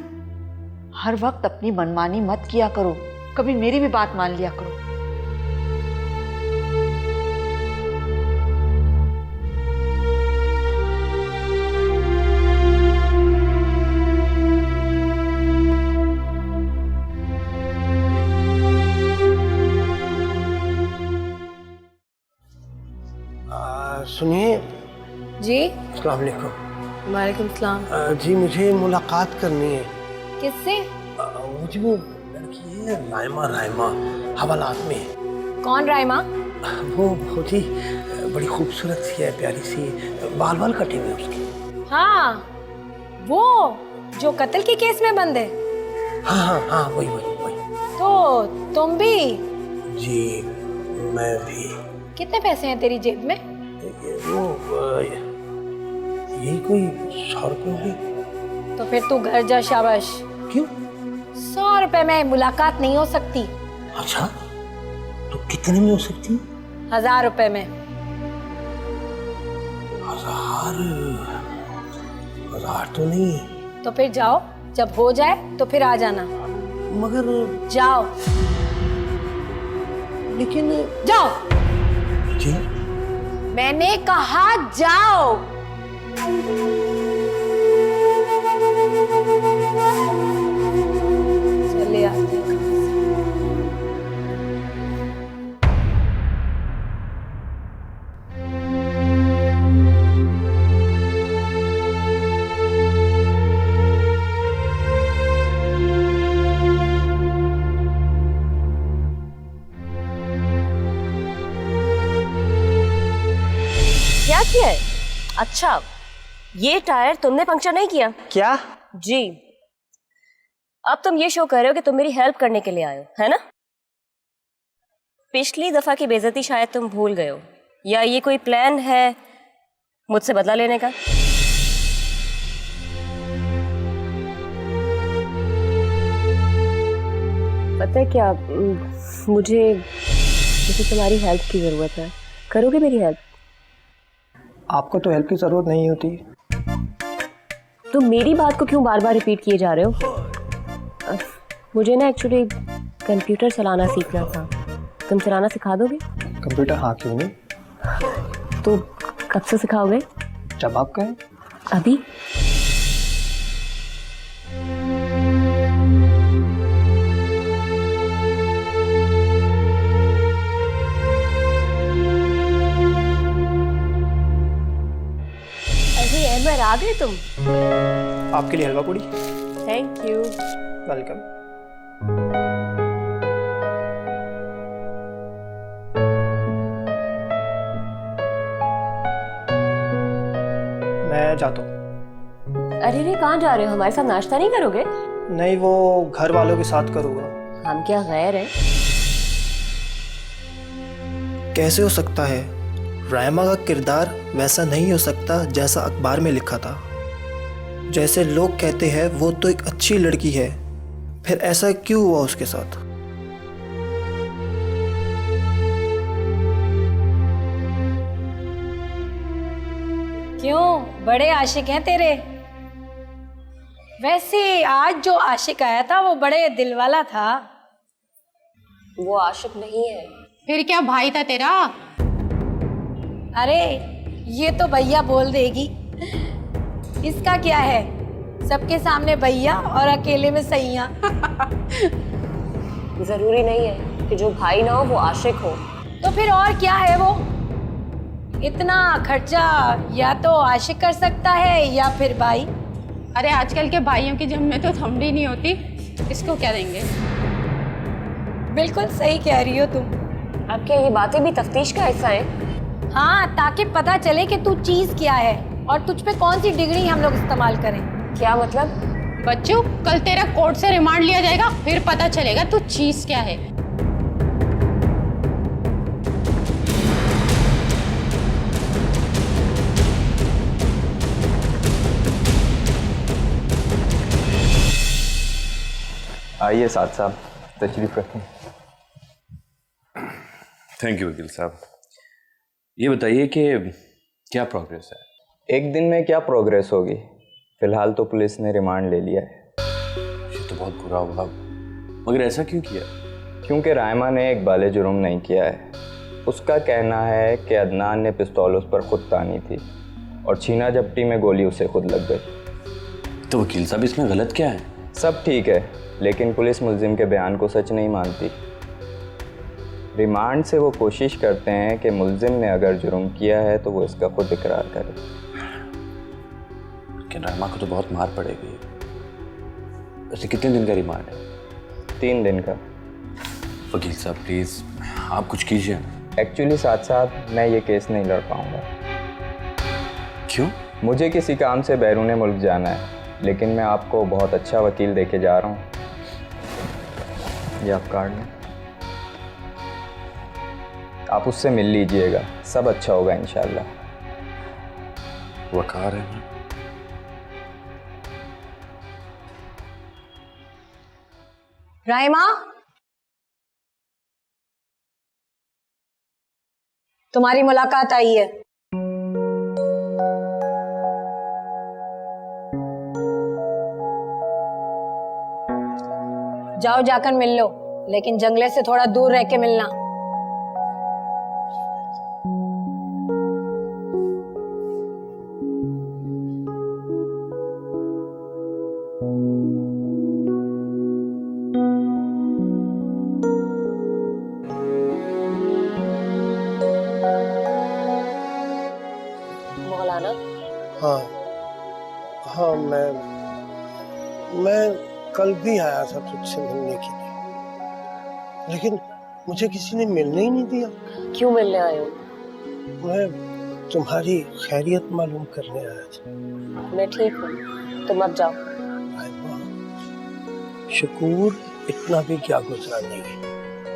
S4: हर वक्त अपनी मनमानी मत किया करो, कभी मेरी भी बात मान लिया करो।
S13: सुनिए
S10: जी।
S13: अस्सलाम वालेकुम।
S10: वालेकुम सलाम।
S13: जी मुझे मुलाकात करनी है।
S10: किससे?
S13: मुझे वो लड़की है रायमा, रायमा हवालात में।
S10: कौन रायमा?
S13: वो बहुत ही बड़ी खूबसूरत सी है, प्यारी सी, बाल बाल कटे हुए उसके।
S10: हाँ, वो जो कत्ल के केस में बंद है।
S13: हाँ हाँ हाँ, वही वही वही।
S10: तो तुम भी?
S13: जी मैं भी।
S10: कितने पैसे हैं तेरी जेब में?
S13: वो यही कोई 100 रुपये होगी।
S10: तो फिर तू घर जा। शाबाश।
S13: क्यों?
S10: 100 रुपए में मुलाकात नहीं हो सकती।
S13: अच्छा, तो कितने में हो सकती है?
S10: 1000 रुपए में।
S13: 1000 तो नहीं।
S10: तो फिर जाओ, जब हो जाए तो फिर आ जाना।
S13: मगर
S10: जाओ।
S13: लेकिन
S10: जाओ।
S13: जी
S10: मैंने कहा जाओ। चले आते हैं।
S2: क्या किया है? अच्छा, ये टायर तुमने पंक्चर नहीं किया?
S14: क्या?
S2: जी। अब तुम ये शो कर रहे हो कि तुम मेरी हेल्प करने के लिए आए हो, है ना? पिछली दफा की बेइज्जती शायद तुम भूल गए हो, या ये कोई प्लान है मुझसे बदला लेने का? पता है क्या, मुझे तुम्हारी हेल्प की जरूरत है। करोगे मेरी हेल्प?
S14: आपको तो हेल्प की ज़रूरत नहीं होती।
S2: तुम मेरी बात को क्यों बार बार रिपीट किए जा रहे हो? मुझे ना एक्चुअली कंप्यूटर चलाना सीखना था, तुम चलाना सिखा दोगे?
S15: कंप्यूटर? हाँ, क्यों नहीं।
S2: तो कब से सिखाओगे?
S15: जब आप कहें।
S2: अभी? अरे अहमद, आ गए तुम?
S15: आपके लिए हलवा पूड़ी।
S2: Thank you.
S15: वेलकम। मैं जाता हूँ।
S2: अरे रे, कहाँ जा रहे हो? हमारे साथ नाश्ता नहीं करोगे?
S15: नहीं, वो घर वालों के साथ करूँगा।
S2: हम क्या गैर हैं?
S15: कैसे हो सकता है? रायमा का किरदार वैसा नहीं हो सकता जैसा अखबार में लिखा था। जैसे लोग कहते हैं वो तो एक अच्छी लड़की है, फिर ऐसा क्यों हुआ उसके साथ?
S10: क्यों, बड़े आशिक हैं तेरे? वैसे आज जो आशिक आया था वो बड़े दिल वाला था।
S2: वो आशिक नहीं है।
S8: फिर क्या भाई था तेरा?
S10: अरे ये तो भैया बोल देगी, इसका क्या है? सबके सामने भैया और अकेले में सैया।
S2: जरूरी नहीं है कि जो भाई ना हो वो आशिक हो।
S10: तो फिर और क्या है वो? इतना खर्चा या तो आशिक कर सकता है या फिर भाई।
S8: अरे आजकल के भाइयों की जेब में तो थमड़ी नहीं होती, इसको क्या देंगे?
S10: बिल्कुल सही कह रही हो तुम।
S2: अब क्या ये बातें भी तफ्तीश का हिस्सा है?
S10: हाँ, ताकि पता चले कि तू चीज क्या है और तुझ पे कौन सी डिग्री हम लोग इस्तेमाल करें।
S2: क्या मतलब?
S8: बच्चों, कल तेरा कोर्ट से रिमांड लिया जाएगा, फिर पता चलेगा तू चीज क्या है।
S6: आइए साथ साहब, तशरीफ रखें। थैंक यू वकील साहब। ये बताइए कि क्या प्रोग्रेस है?
S16: एक दिन में क्या प्रोग्रेस होगी? फिलहाल तो पुलिस ने रिमांड ले लिया है।
S6: ये तो बहुत बुरा हुआ, मगर ऐसा क्यों किया?
S16: क्योंकि रायमा ने एक बाले जुर्म नहीं किया है। उसका कहना है कि अदनान ने पिस्तौल उस पर खुद तानी थी और छीना झपटी में गोली उसे खुद लग गई।
S6: तो वकील साहब, इसमें गलत क्या है?
S16: सब ठीक है, लेकिन पुलिस मुल्जिम के बयान को सच नहीं मानती। रिमांड से वो कोशिश करते हैं कि मुल्जिम ने अगर जुर्म किया है तो वो इसका खुद इकरार करे।
S6: लेकिन रायमा को तो बहुत मार पड़ेगी। वैसे कितने दिन का रिमांड है?
S16: 3 दिन का।
S6: वकील साहब प्लीज़ आप कुछ कीजिए।
S16: एक्चुअली साथ साथ मैं ये केस नहीं लड़ पाऊंगा।
S6: क्यों?
S16: मुझे किसी काम से बैरून मुल्क जाना है, लेकिन मैं आपको बहुत अच्छा वकील देके जा रहा हूँ। ये आप कार्ड लें, आप उससे मिल लीजिएगा, सब अच्छा होगा इंशाल्लाह।
S6: वकार है।
S10: रायमा, तुम्हारी मुलाकात आई है। जाओ जाकर मिल लो, लेकिन जंगले से थोड़ा दूर रह के मिलना।
S2: मौलाना?
S13: हाँ हाँ, मैं कल भी आया था तुझसे मिलने के लिए, लेकिन मुझे किसी ने मिलने ही नहीं दिया।
S2: क्यों मिलने आए हो?
S13: मैं तुम्हारी खैरियत मालूम करने आया था।
S2: मैं ठीक हूँ, तुम अब जाओ।
S13: शकूर इतना भी क्या गुजरा नहीं है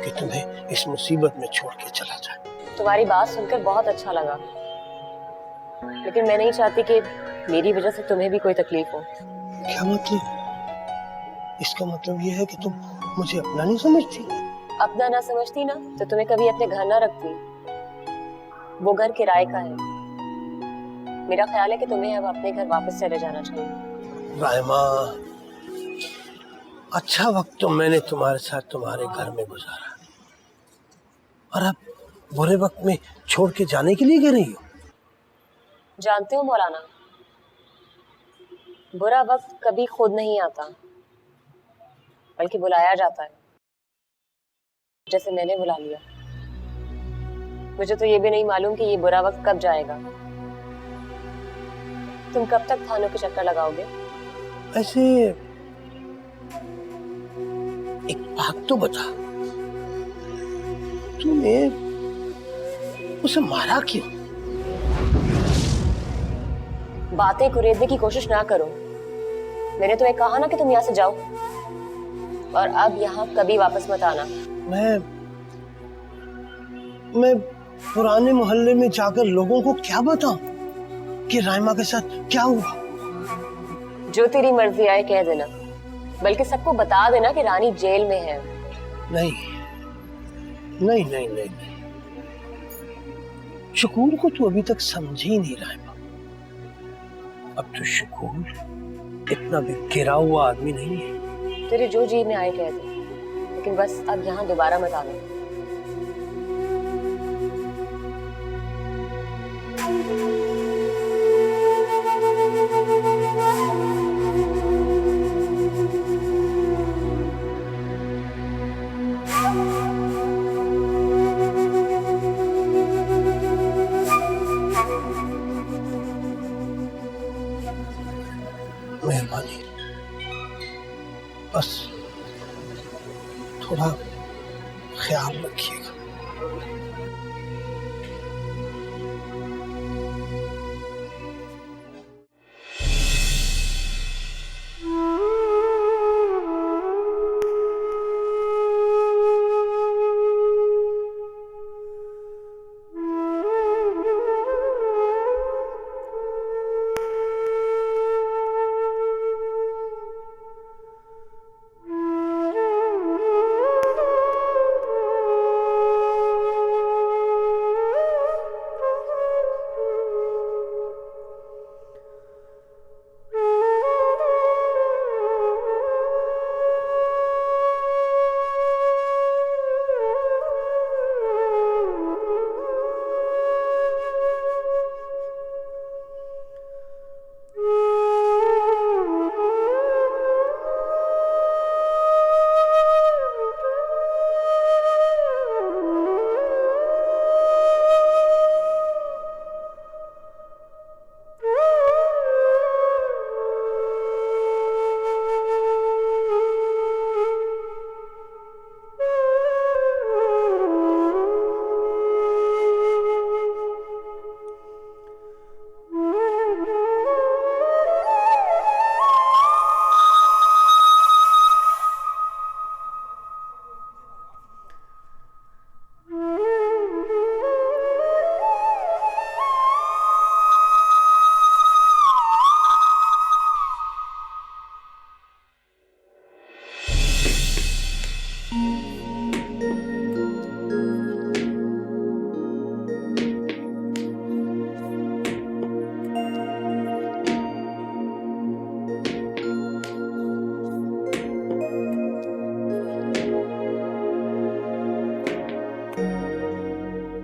S13: कि तुम्हें इस मुसीबत में छोड़ के चला जाए।
S2: तुम्हारी बात सुनकर बहुत अच्छा लगा, लेकिन मैं नहीं चाहती कि मेरी वजह से तुम्हें भी कोई तकलीफ हो।
S13: क्या मतलब? इसका मतलब यह है कि तुम मुझे अपना नहीं समझती?
S2: अपना ना समझती ना तो तुम्हें कभी अपने घर ना रखती। वो घर किराए का है। मेरा ख्याल है कि तुम्हें अब अपने घर वापस चले जाना चाहिए।
S13: रायमा, अच्छा वक्त तो मैंने तुम्हारे साथ तुम्हारे घर में गुजारा, और अब बुरे वक्त में छोड़ के जाने के लिए गिर रही हो।
S2: जानते हो मौलाना, बुरा वक्त कभी खुद नहीं आता, बल्कि बुलाया जाता है, जैसे मैंने बुला लिया। मुझे तो ये भी नहीं मालूम कि ये बुरा वक्त कब जाएगा। तुम कब तक थानों के चक्कर लगाओगे?
S13: ऐसे एक बात तो बता, तूने उसे मारा क्यों?
S2: बातें कुरेदने की कोशिश ना करो। मैंने तुम्हें कहा ना कि तुम यहाँ से जाओ, और अब यहाँ कभी वापस मत आना।
S13: मैं पुराने मोहल्ले में जाकर लोगों को क्या बताऊं कि रायमा के साथ क्या हुआ?
S2: जो तेरी मर्जी आए कह देना, बल्कि सबको बता देना कि रानी जेल में है।
S13: नहीं नहीं नहीं नहीं, नहीं। शकूर को तू अभी तक समझी ही नहीं रायमा। अब तो शकूर इतना भी गिरा हुआ आदमी नहीं है।
S2: तेरे जो जी में आए कह दे, लेकिन बस अब यहाँ दोबारा मत आना।
S13: मेहरबानी, बस थोड़ा ख्याल रखिएगा।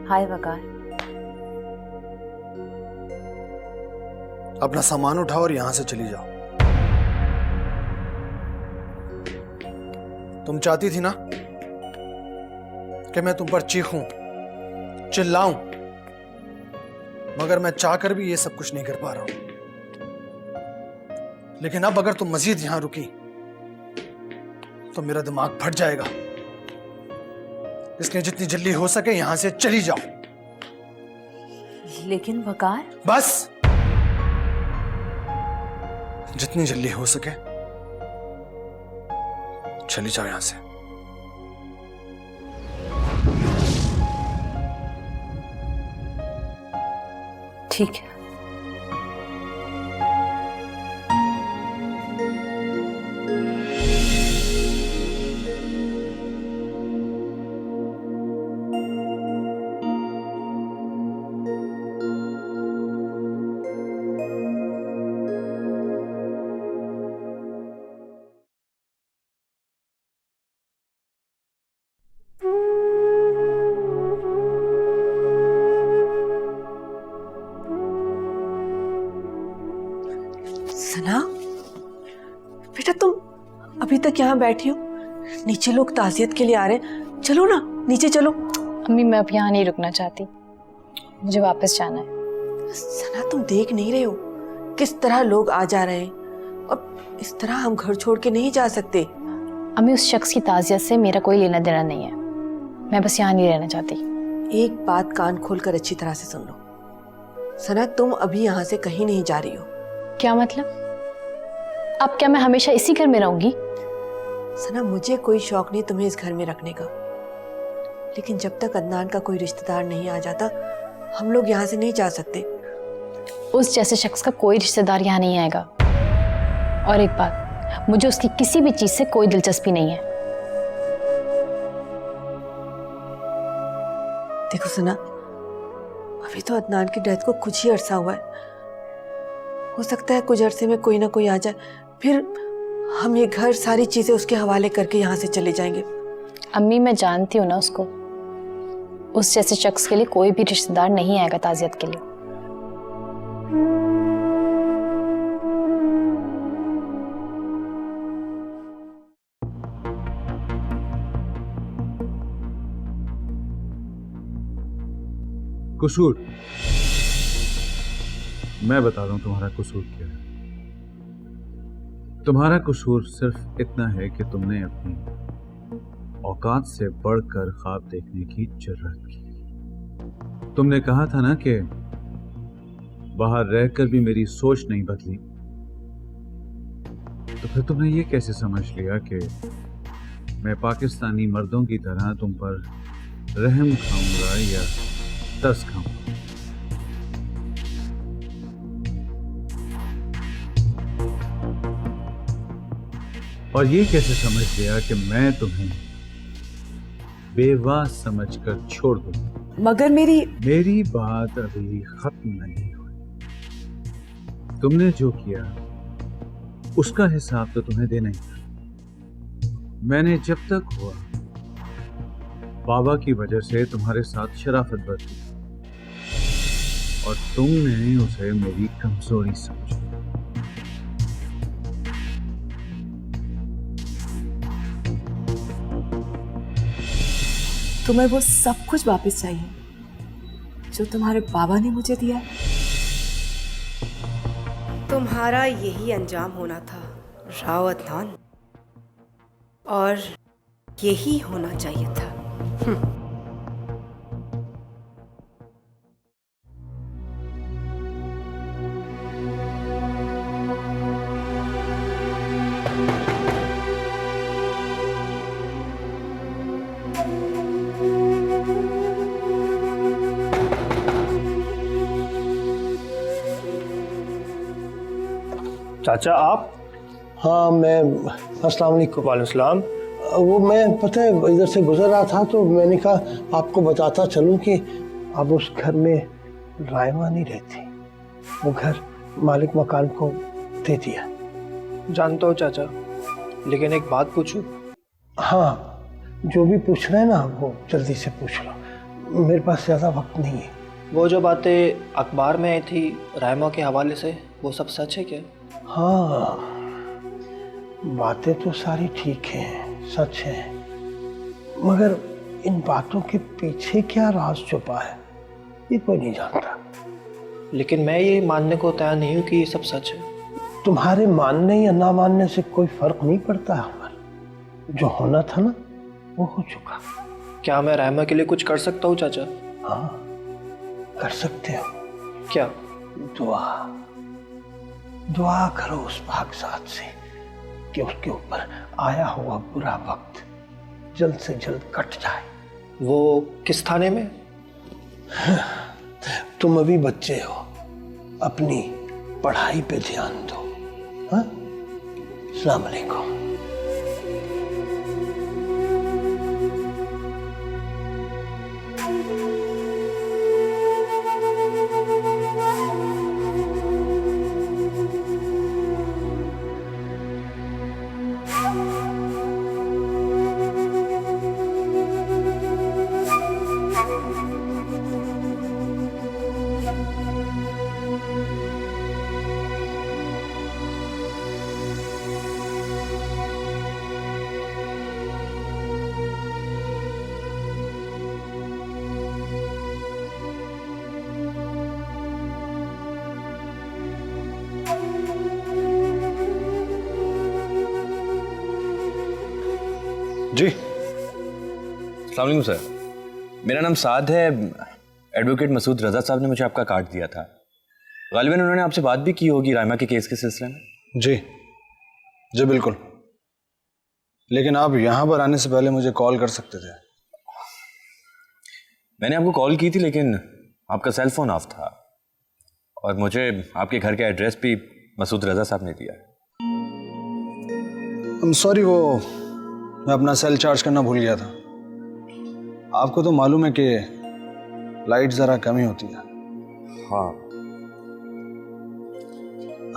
S4: हाय वकार।
S15: अपना सामान उठाओ और यहां से चली जाओ। तुम चाहती थी ना कि मैं तुम पर चीखूं, चिल्लाऊं, मगर मैं चाहकर भी ये सब कुछ नहीं कर पा रहा हूं। लेकिन अब अगर तुम मजीद यहां रुकी तो मेरा दिमाग फट जाएगा। इसलिए जितनी जल्दी हो सके यहां से चली जाओ।
S4: लेकिन वकार,
S15: बस जितनी जल्दी हो सके चली जाओ यहां से।
S4: ठीक है।
S12: सना बेटा, तुम अभी तक यहाँ बैठी हो? नीचे लोग ताजियत के लिए आ रहे हैं, चलो ना नीचे चलो।
S5: अम्मी मैं अब यहाँ नहीं रुकना चाहती, मुझे वापस जाना है।
S12: सना तुम देख नहीं रहे हो किस तरह लोग आ जा रहे हैं, और इस तरह हम घर छोड़ के नहीं जा सकते।
S5: अम्मी उस शख्स की ताजियत से मेरा कोई लेना देना नहीं है, मैं बस यहाँ नहीं रहना चाहती।
S12: एक बात कान खोलकर अच्छी तरह से सुन लो सना, तुम अभी यहाँ से कहीं नहीं जा रही हो।
S5: क्या मतलब? अब क्या मैं हमेशा इसी घर में रहूंगी?
S12: सना मुझे कोई शौक नहीं तुम्हें इस घर में रखने का, लेकिन जब तक अदनान का कोई रिश्तेदार नहीं आ जाता हम लोग यहाँ से नहीं जा सकते।
S5: उस जैसे शख्स का कोई रिश्तेदार यहाँ नहीं आएगा। और एक बात, मुझे उसकी किसी भी चीज से कोई दिलचस्पी नहीं है।
S12: देखो सना, अभी तो अदनान की डेथ को कुछ ही अरसा हुआ है, हो सकता है कुछ अरसे में कोई ना कोई आ जाए, फिर हम ये घर सारी चीजें उसके हवाले करके यहाँ से चले जाएंगे।
S5: अम्मी मैं जानती हूँ ना उसको, उस जैसे शख्स के लिए कोई भी रिश्तेदार नहीं आएगा ताजियत के लिए।
S1: कसूर, मैं बता दूं तुम्हारा कसूर क्या है। तुम्हारा कसूर सिर्फ इतना है कि तुमने अपनी औकात से बढ़कर ख्वाब देखने की जुर्रत की। तुमने कहा था ना कि बाहर रहकर भी मेरी सोच नहीं बदली, तो फिर तुमने ये कैसे समझ लिया कि मैं पाकिस्तानी मर्दों की तरह तुम पर रहम खाऊंगा या तरस खाऊंगा? और ये कैसे समझ लिया कि मैं तुम्हें बेवा समझकर छोड़ दूं?
S12: मगर
S1: मेरी बात अभी खत्म नहीं हुई। तुमने जो किया उसका हिसाब तो तुम्हें देना ही था। मैंने जब तक हुआ बाबा की वजह से तुम्हारे साथ शराफत बरती और तुमने उसे मेरी कमजोरी समझा।
S12: तुम्हें वो सब कुछ वापस चाहिए जो तुम्हारे बाबा ने मुझे दिया।
S17: तुम्हारा यही अंजाम होना था राव अदनान, और यही होना चाहिए था।
S13: चाचा आप? हाँ मैं, अस्सलाम वालेकुम। वालेकुम सलाम। वो मैं पता है इधर से गुजर रहा था तो मैंने कहा आपको बताता चलूं कि अब उस घर में रायमा नहीं रहती, वो घर मालिक मकान को दे दिया।
S15: जानता हूँ चाचा, लेकिन एक बात पूछूं?
S13: हाँ, जो भी पूछना है ना वो जल्दी से पूछ लो, मेरे पास ज़्यादा वक्त नहीं है।
S15: वो जो बातें अखबार में आई थी रायमा के हवाले से, वो सब सच है क्या?
S13: हाँ, बातें तो सारी ठीक हैं, सच है, मगर इन बातों के पीछे क्या राज छुपा है ये कोई नहीं जानता।
S15: लेकिन मैं ये मानने को तैयार नहीं हूँ कि ये सब सच है।
S13: तुम्हारे मानने या ना मानने से कोई फर्क नहीं पड़ता हमारा, जो होना था ना वो हो चुका।
S15: क्या मैं रायमा के लिए कुछ कर सकता हूँ चाचा?
S13: हाँ कर सकते हो।
S15: क्या?
S13: दुआ, दुआ करो उस पाकज़ात से कि उसके ऊपर आया हुआ बुरा वक्त जल्द से जल्द कट जाए।
S15: वो किस थाने में?
S13: तुम अभी बच्चे हो, अपनी पढ़ाई पे ध्यान दो। हाँ, अस्सलाम वालेकुम।
S6: जी। अस्सलाम वालेकुम सर, मेरा नाम साद है। एडवोकेट मसूद रजा साहब ने मुझे आपका कार्ड दिया था। गालिबन उन्होंने आपसे बात भी की होगी रायमा के केस के सिलसिले में।
S18: जी जी बिल्कुल, लेकिन आप यहाँ पर आने से पहले मुझे कॉल कर सकते थे।
S6: मैंने आपको कॉल की थी लेकिन आपका सेल फोन ऑफ था और मुझे आपके घर का एड्रेस भी मसूद रजा साहब ने दिया।
S18: सॉरी, वो मैं अपना सेल चार्ज करना भूल गया था। आपको तो मालूम है कि लाइट ज़रा कम ही होती है।
S6: हाँ,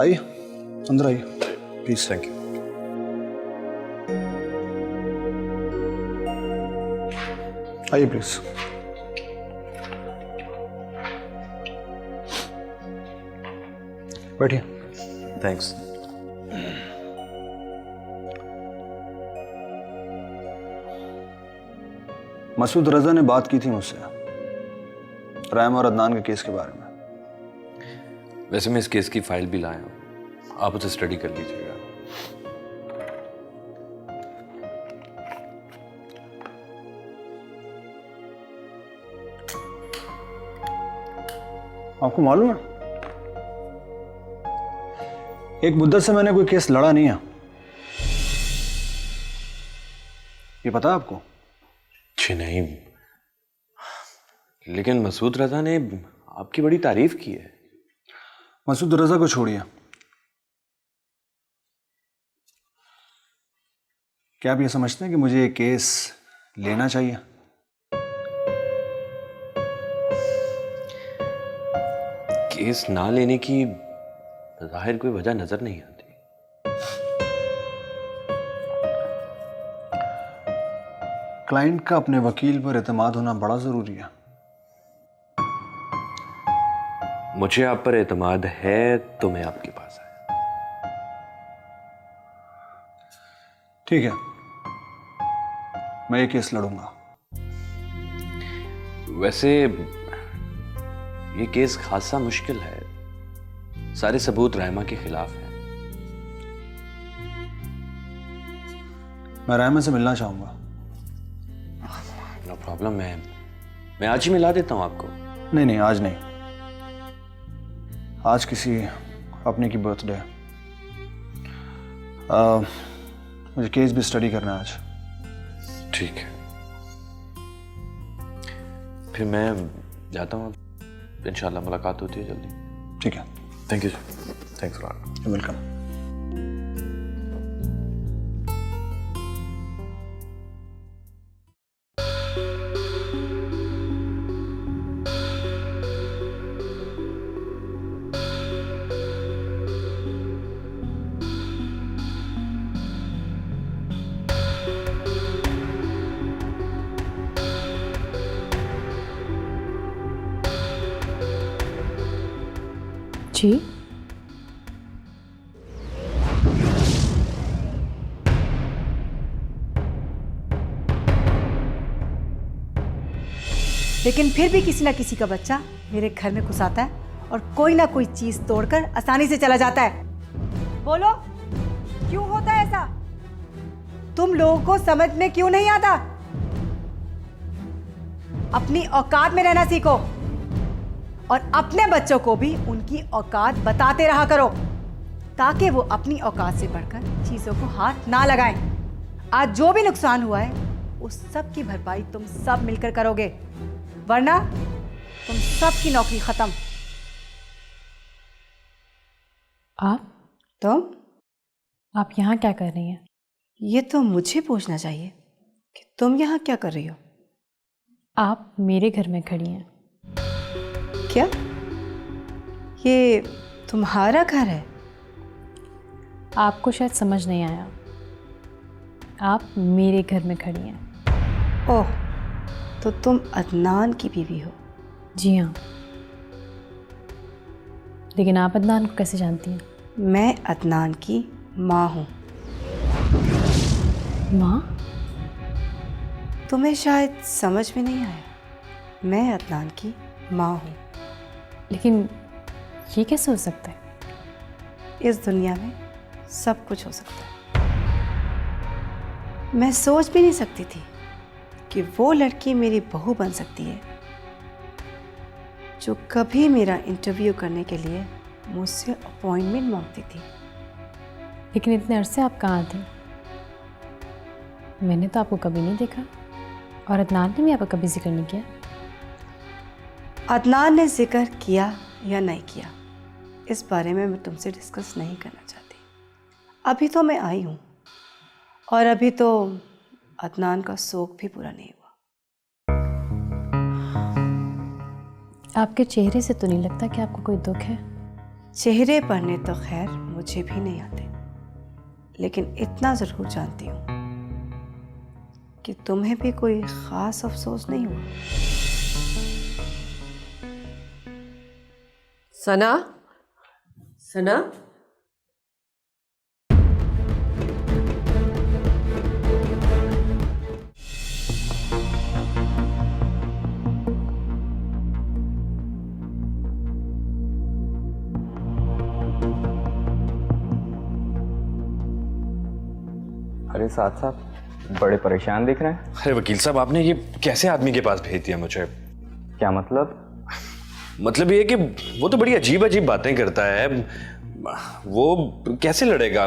S18: आइए अंदर आइए प्लीज।
S6: Thank you.
S18: आइए प्लीज। बैठिए।
S6: थैंक्स।
S18: मसूद रजा ने बात की थी मुझसे रायमा और अदनान के केस के बारे में।
S6: वैसे मैं इस केस की फाइल भी लाया हूँ, आप उसे स्टडी कर लीजिएगा।
S18: आपको मालूम है एक मुद्दत से मैंने कोई केस लड़ा नहीं है, ये पता है आपको?
S6: जी नहीं, लेकिन मसूद रजा ने आपकी बड़ी तारीफ की है।
S18: मसूद रजा को छोड़िए, क्या आप ये समझते हैं कि मुझे ये केस लेना चाहिए?
S6: केस ना लेने की जाहिर कोई वजह नजर नहीं आती।
S18: क्लाइंट का अपने वकील पर एतमाद होना बड़ा जरूरी है।
S6: मुझे आप पर एतमाद है तो मैं आपके पास आया।
S18: ठीक है, मैं ये केस लड़ूंगा।
S6: वैसे ये केस खासा मुश्किल है, सारे सबूत रायमा के खिलाफ हैं।
S18: मैं रायमा से मिलना चाहूंगा।
S6: नो प्रॉब्लम, मैं आज ही मिला देता हूं आपको।
S18: नहीं नहीं, आज नहीं, आज किसी अपने की बर्थडे है। मुझे केस भी स्टडी करना है आज।
S6: ठीक है, फिर मैं जाता हूँ। इंशाल्लाह मुलाकात होती है जल्दी।
S18: ठीक है,
S6: thank you sir. Thanks for
S18: welcome.
S5: जी,
S11: लेकिन फिर भी किसी ना किसी का बच्चा मेरे घर में घुस आता है और कोई ना कोई चीज तोड़कर आसानी से चला जाता है। बोलो, क्यों होता है ऐसा? तुम लोगों को समझ में क्यों नहीं आता? अपनी औकात में रहना सीखो और अपने बच्चों को भी उनकी औकात बताते रहा करो, ताकि वो अपनी औकात से बढ़कर चीजों को हाथ ना लगाएं। आज जो भी नुकसान हुआ है उस सब की भरपाई तुम सब मिलकर करोगे, वरना तुम सब की नौकरी खत्म।
S5: आप यहाँ क्या कर रही हैं?
S11: ये तो मुझे पूछना चाहिए कि तुम यहाँ क्या कर रही हो।
S5: आप मेरे घर में खड़ी हैं।
S11: क्या ये तुम्हारा घर है?
S5: आपको शायद समझ नहीं आया, आप मेरे घर में खड़ी हैं।
S11: ओह, तो तुम अदनान की बीवी हो?
S5: जी हाँ। लेकिन आप अदनान को कैसे जानती हैं?
S11: मैं अदनान की माँ हूँ।
S5: माँ?
S11: तुम्हें शायद समझ में नहीं आया, मैं अदनान की माँ हूँ।
S5: लेकिन ये कैसे हो सकता है?
S11: इस दुनिया में सब कुछ हो सकता है। मैं सोच भी नहीं सकती थी कि वो लड़की मेरी बहू बन सकती है जो कभी मेरा इंटरव्यू करने के लिए मुझसे अपॉइंटमेंट मांगती थी।
S5: लेकिन इतने अरसे आप कहाँ थे? मैंने तो आपको कभी नहीं देखा, और अदनान ने भी आपका कभी जिक्र नहीं किया।
S11: अदनान ने जिक्र किया या नहीं किया, इस बारे में मैं तुमसे डिस्कस नहीं करना चाहती। अभी तो मैं आई हूँ, और अभी तो अदनान का शौक भी पूरा नहीं हुआ।
S5: आपके चेहरे से तो नहीं लगता कि आपको कोई दुख है।
S11: चेहरे पढ़ने तो खैर मुझे भी नहीं आते, लेकिन इतना ज़रूर जानती हूँ कि तुम्हें भी कोई ख़ास अफसोस नहीं हुआ।
S19: सना, सना,
S16: अरे साथ साहब बड़े परेशान दिख रहे हैं।
S6: अरे वकील साहब, आपने ये कैसे आदमी के पास भेज दिया मुझे?
S16: क्या मतलब?
S6: मतलब ये कि वो तो बड़ी अजीब अजीब बातें करता है। वो कैसे लड़ेगा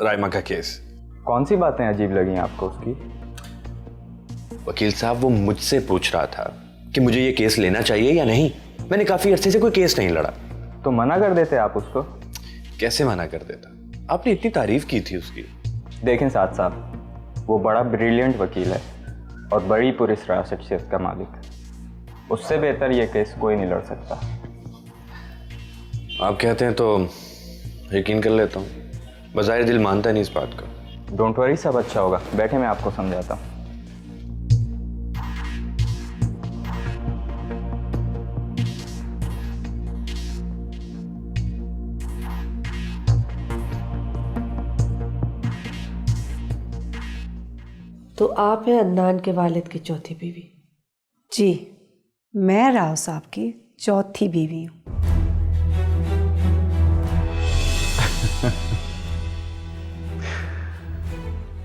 S6: रायमा का केस?
S16: कौन सी बातें अजीब लगी आपको उसकी?
S6: वकील साहब, वो मुझसे पूछ रहा था कि मुझे ये केस लेना चाहिए या नहीं। मैंने काफी अरसे से कोई केस नहीं लड़ा।
S16: तो मना कर देते आप उसको?
S6: कैसे मना कर देता? आपने इतनी तारीफ की थी उसकी।
S16: देखें साथ साहब, वो बड़ा ब्रिलियंट वकील है और बड़ी पुरस्कार शख्सियत का मालिक। उससे बेहतर ये केस कोई नहीं लड़ सकता।
S6: आप कहते हैं तो यकीन कर लेता हूँ। बज़ाहिर दिल मानता नहीं इस बात को।
S16: डोंट वरी, सब अच्छा होगा। बैठे, मैं आपको समझाता हूँ।
S19: तो आप हैं अदनान के वालिद की चौथी बीवी?
S11: जी, मैं राव साहब की चौथी बीवी हूँ।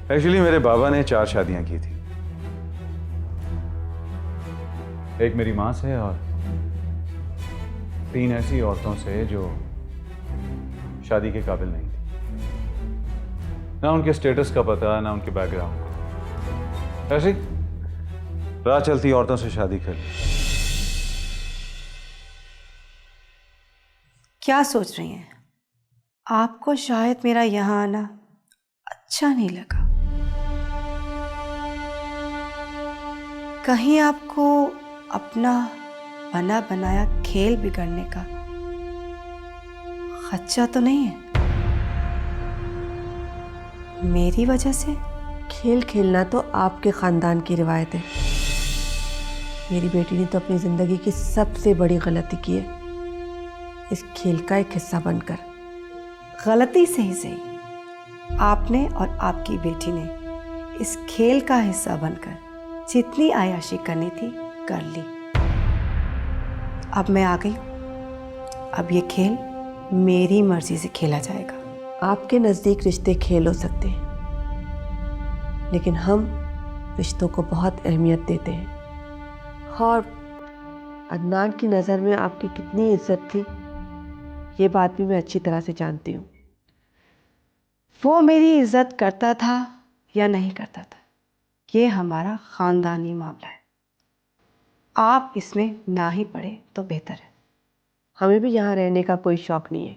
S1: एक्चुअली मेरे बाबा ने 4 शादियां की थी। एक मेरी मां से और 3 ऐसी औरतों से जो शादी के काबिल नहीं थी। ना उनके स्टेटस का पता, ना उनके बैकग्राउंड। ऐसी राह चलती औरतों से शादी कर ली।
S11: क्या सोच रही हैं? आपको शायद मेरा यहाँ आना अच्छा नहीं लगा। कहीं आपको अपना बना बनाया खेल बिगड़ने का खदशा तो नहीं है? मेरी वजह से?
S19: खेल खेलना तो आपके खानदान की रिवायत है। मेरी बेटी ने तो अपनी जिंदगी की सबसे बड़ी गलती की है, इस खेल का एक हिस्सा बनकर।
S11: गलती से ही सही, आपने और आपकी बेटी ने इस खेल का हिस्सा बनकर जितनी आयाशी करनी थी कर ली। अब मैं आ गई। अब ये खेल मेरी मर्जी से खेला जाएगा।
S19: आपके नज़दीक रिश्ते खेल हो सकते हैं, लेकिन हम रिश्तों को बहुत अहमियत देते हैं। और अदनान की नज़र में आपकी कितनी इज्जत थी, ये बात भी मैं अच्छी तरह से जानती हूँ।
S11: वो मेरी इज्जत करता था या नहीं करता था, ये हमारा ख़ानदानी मामला है। आप इसमें ना ही पड़े तो बेहतर है।
S19: हमें भी यहाँ रहने का कोई शौक़ नहीं है,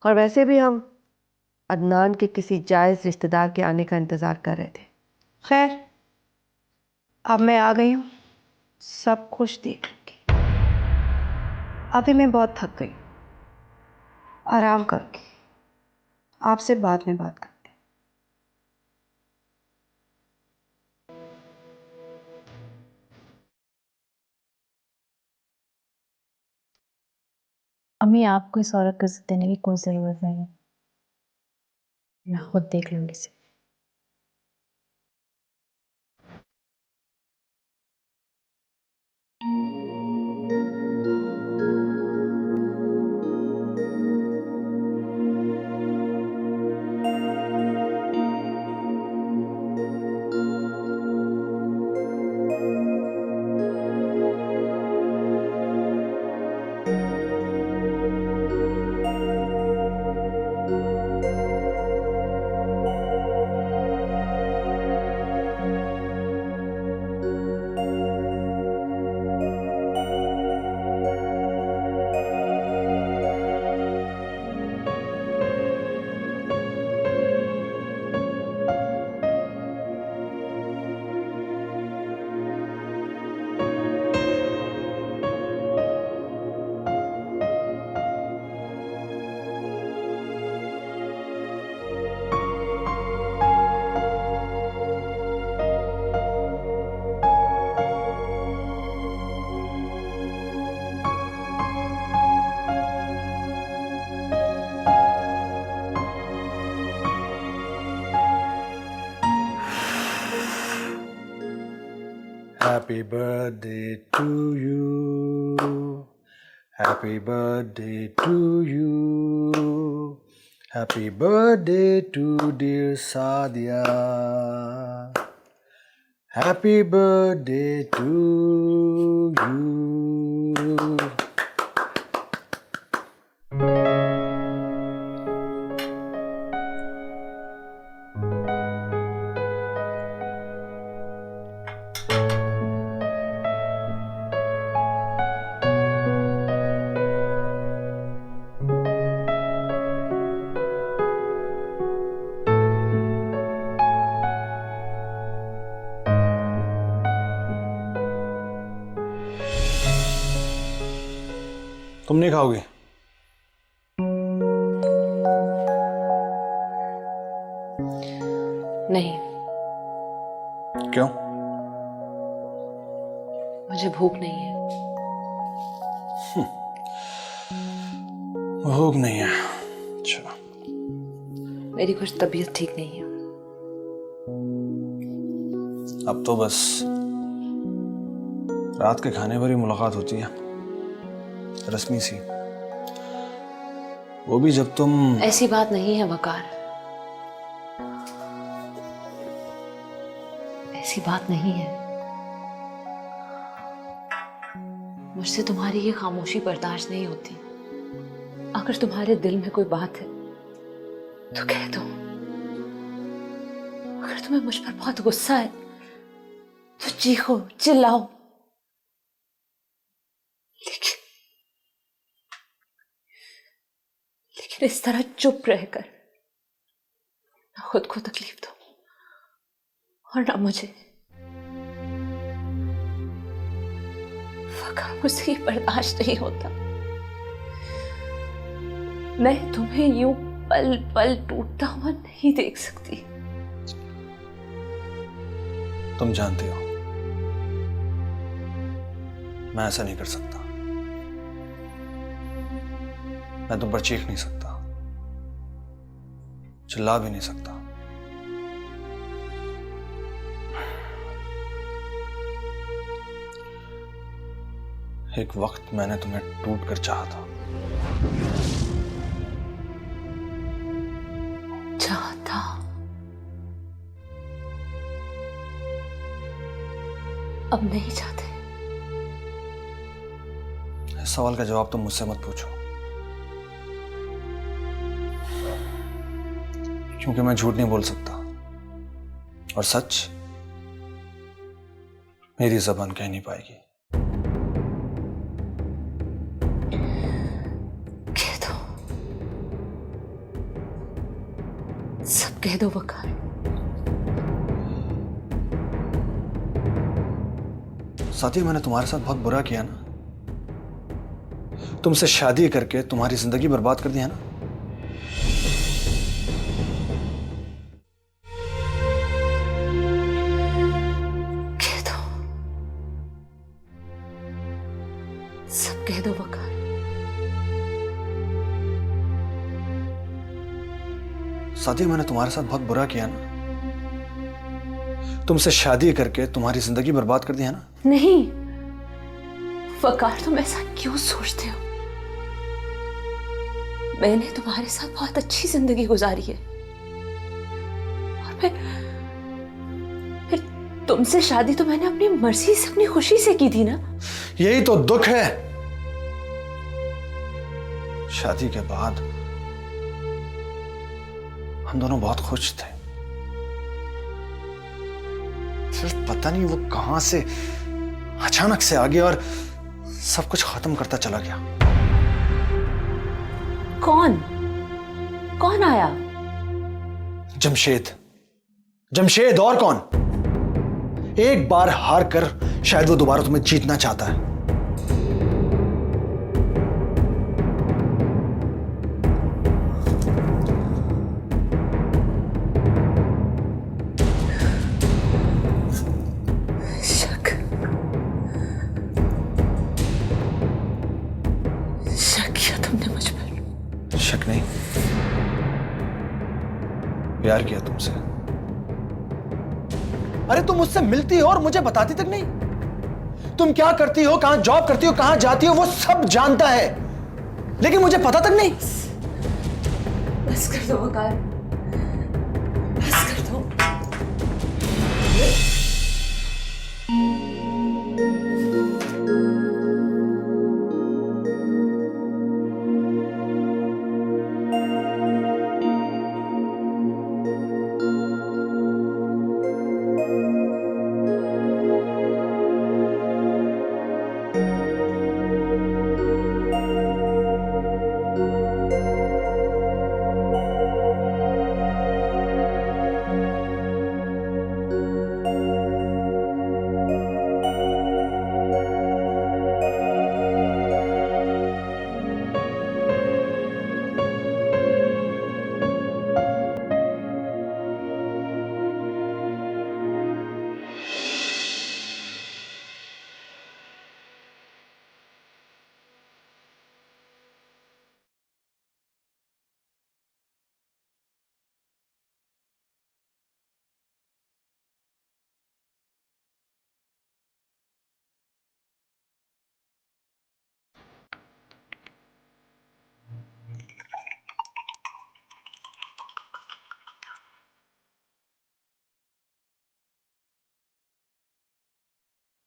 S19: और वैसे भी हम अदनान के किसी जायज़ रिश्तेदार के आने का इंतज़ार कर रहे थे।
S11: खैर, अब मैं आ गई हूँ, सब कुछ देख लूँगी। अभी मैं बहुत थक गई, आराम करूँगी। आपसे बाद में बात करते हैं।
S5: अम्मी, आपको इस औरत को इज्जत देने की कोई ज़रूरत नहीं है। मैं खुद देख लूँगी इसे।
S18: Happy birthday to you. Happy birthday to you. Happy birthday to dear Sadia. Happy birthday to you. तुम नहीं खाओगी?
S2: नहीं।
S18: क्यों?
S2: मुझे भूख नहीं है।
S18: भूख नहीं है? अच्छा।
S2: मेरी कुछ तबीयत ठीक नहीं है।
S18: अब तो बस रात के खाने पर ही मुलाकात होती है, रस्मी सी, वो भी जब तुम।
S2: ऐसी बात नहीं है वकार, ऐसी बात नहीं है। मुझसे तुम्हारी ये खामोशी बर्दाश्त नहीं होती। अगर तुम्हारे दिल में कोई बात है तो कह दो। अगर तुम्हें मुझ पर बहुत गुस्सा है तो चीखो, चिल्लाओ। लेकिन इस तरह चुप रहकर ना खुद को तकलीफ दो और ना मुझे। वकार, मुझसे ये बर्दाश्त नहीं होता। मैं तुम्हें यूं पल पल टूटता हुआ नहीं देख सकती।
S18: तुम जानती हो मैं ऐसा नहीं कर सकता। मैं तुम पर चीख नहीं सकता, चिल्ला भी नहीं सकता। एक वक्त मैंने तुम्हें टूट कर चाहा था।
S2: चाहता? अब नहीं चाहते।
S18: इस सवाल का जवाब तुम मुझसे मत पूछो, क्योंकि मैं झूठ नहीं बोल सकता और सच मेरी जबान कह नहीं पाएगी।
S2: कह दो, सब कह दो वकार।
S18: साथी, मैंने तुम्हारे साथ बहुत बुरा किया ना। तुमसे शादी करके तुम्हारी जिंदगी बर्बाद कर दिया ना।
S2: कह दो, सब कह दो वकार।
S18: साथी, मैंने तुम्हारे साथ बहुत बुरा किया ना। तुमसे शादी करके तुम्हारी जिंदगी बर्बाद कर दिया ना।
S2: नहीं वकार, तुम ऐसा क्यों सोचते हो? मैंने तुम्हारे साथ बहुत अच्छी जिंदगी गुजारी है और फिर तुमसे शादी तो मैंने अपनी मर्जी से, अपनी खुशी से की थी ना।
S18: यही तो दुख है। शादी के बाद हम दोनों बहुत खुश थे, फिर पता नहीं वो कहां से अचानक से आ गया और सब कुछ खत्म करता चला गया।
S2: कौन आया?
S18: जमशेद। जमशेद और कौन? एक बार हार कर शायद वो दोबारा तुम्हें जीतना चाहता है।
S2: शक किया तुमने मुझ पर?
S18: शक नहीं, प्यार किया तुमसे। अरे तुम मुझसे मिलती हो और मुझे बताती तक नहीं।
S15: तुम क्या करती हो, कहां जॉब करती हो, कहां जाती हो, वो सब जानता है, लेकिन मुझे पता तक नहीं।
S2: बस कर दो वकार, बस कर दो।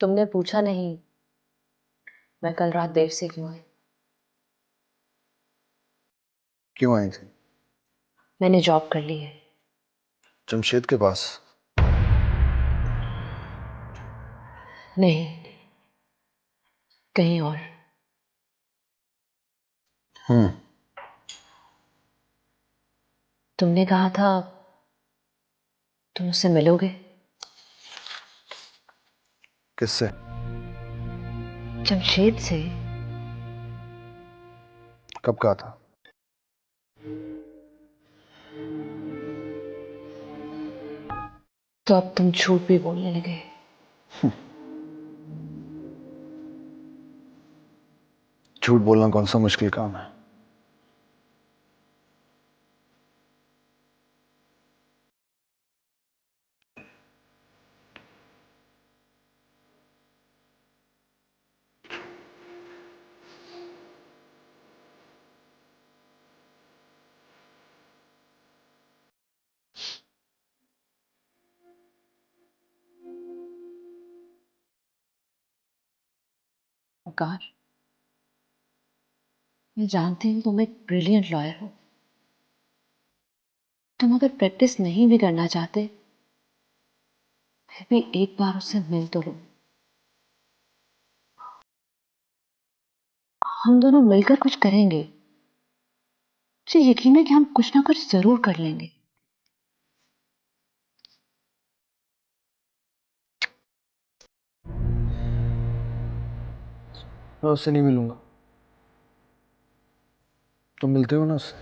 S2: तुमने पूछा नहीं मैं कल रात देर से क्यों आई?
S18: क्यों आई थी?
S2: मैंने जॉब कर ली है।
S18: जमशेद के पास?
S2: नहीं, कहीं और। तुमने कहा था तुम उससे मिलोगे।
S18: किससे?
S2: जमशेद से।
S18: कब कहा था?
S2: तो अब तुम झूठ भी बोलने लगे।
S18: झूठ बोलना कौन सा मुश्किल काम है?
S2: वकार, मैं जानती हूँ तुम एक ब्रिलियंट लॉयर हो। तुम अगर प्रैक्टिस नहीं भी करना चाहते फिर भी एक बार उससे मिल तो लो। हम दोनों मिलकर कुछ करेंगे। मुझे यकीन है कि हम कुछ ना कुछ जरूर कर लेंगे।
S18: मैं उससे नहीं मिलूंगा। तुम मिलते हो ना उससे,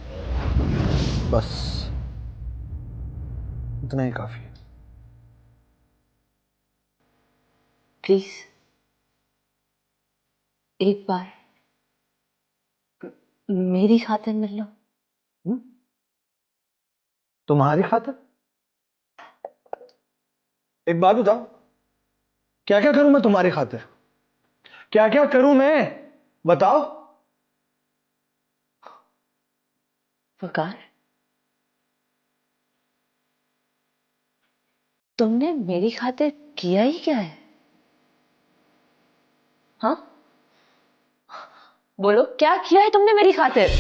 S18: बस इतना ही काफी है।
S2: प्लीज एक बार मेरी खातिर मिल लो।
S18: तुम्हारी खातिर? एक बात बताओ, क्या क्या करूं मैं तुम्हारी खातिर? क्या क्या करूं मैं, बताओ।
S2: वकार, तुमने मेरी खातिर किया ही क्या है? हाँ, बोलो क्या किया है तुमने मेरी खातिर?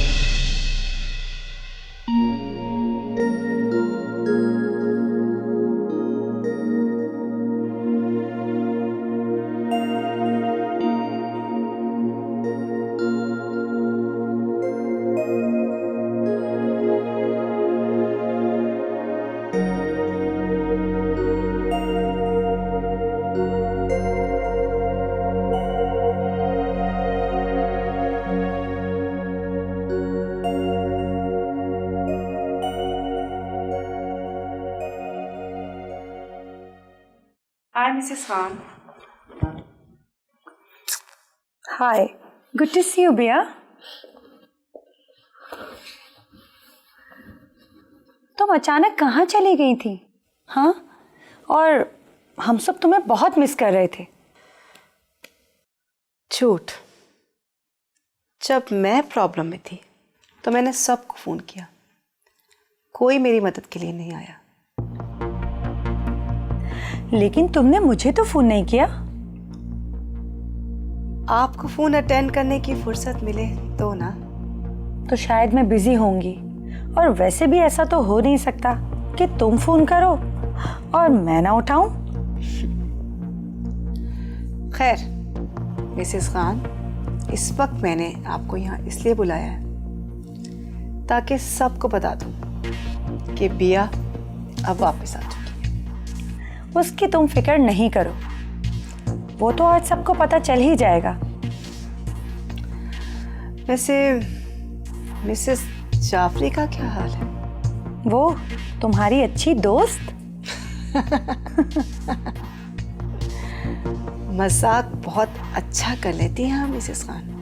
S11: Hi, Mrs. Khan. Hi. Good to see you, Bia. तुम अचानक कहाँ चली गई थी? हाँ, और हम सब तुम्हें बहुत मिस कर रहे थे। झूठ। जब मैं प्रॉब्लम में थी तो मैंने सबको फ़ोन किया, कोई मेरी मदद के लिए नहीं आया।
S10: लेकिन तुमने मुझे तो फ़ोन नहीं किया।
S11: आपको फ़ोन अटेंड करने की फुर्सत मिले तो ना।
S10: तो शायद मैं बिजी होंगी, और वैसे भी ऐसा तो हो नहीं सकता कि तुम फ़ोन करो और मैं ना उठाऊं।
S11: खैर मिसेस खान, इस वक्त मैंने आपको यहाँ इसलिए बुलाया है ताकि सबको बता दूं कि बिया अब वापस आ चुकी है।
S10: उसकी तुम फिक्र नहीं करो, वो तो आज सबको पता चल ही जाएगा।
S11: वैसे मिसेस जाफरी का क्या हाल है?
S10: वो तुम्हारी अच्छी दोस्त।
S11: मजाक बहुत अच्छा कर लेती हैं आप मिसेस खान।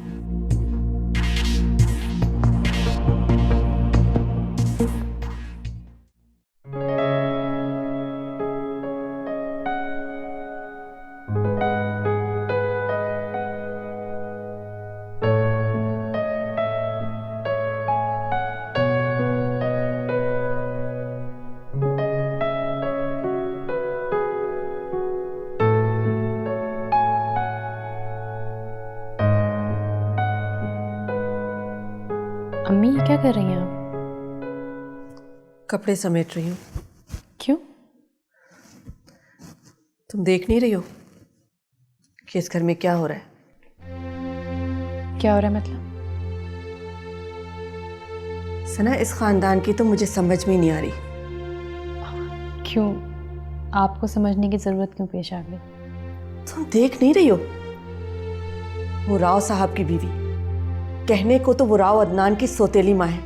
S5: अम्मी ये क्या कर रही हैं आप?
S19: कपड़े समेट रही हूँ।
S5: क्यों?
S19: तुम देख नहीं रही हो कि इस घर में क्या हो रहा है?
S5: क्या हो रहा है मतलब?
S19: सना, इस खानदान की तो मुझे समझ में ही नहीं आ रही।
S5: क्यों? आपको समझने की जरूरत क्यों पेश आ गई?
S19: तुम देख नहीं रही हो? वो राव साहब की बीवी, कहने को तो वो राव अदनान की सौतेली माँ है,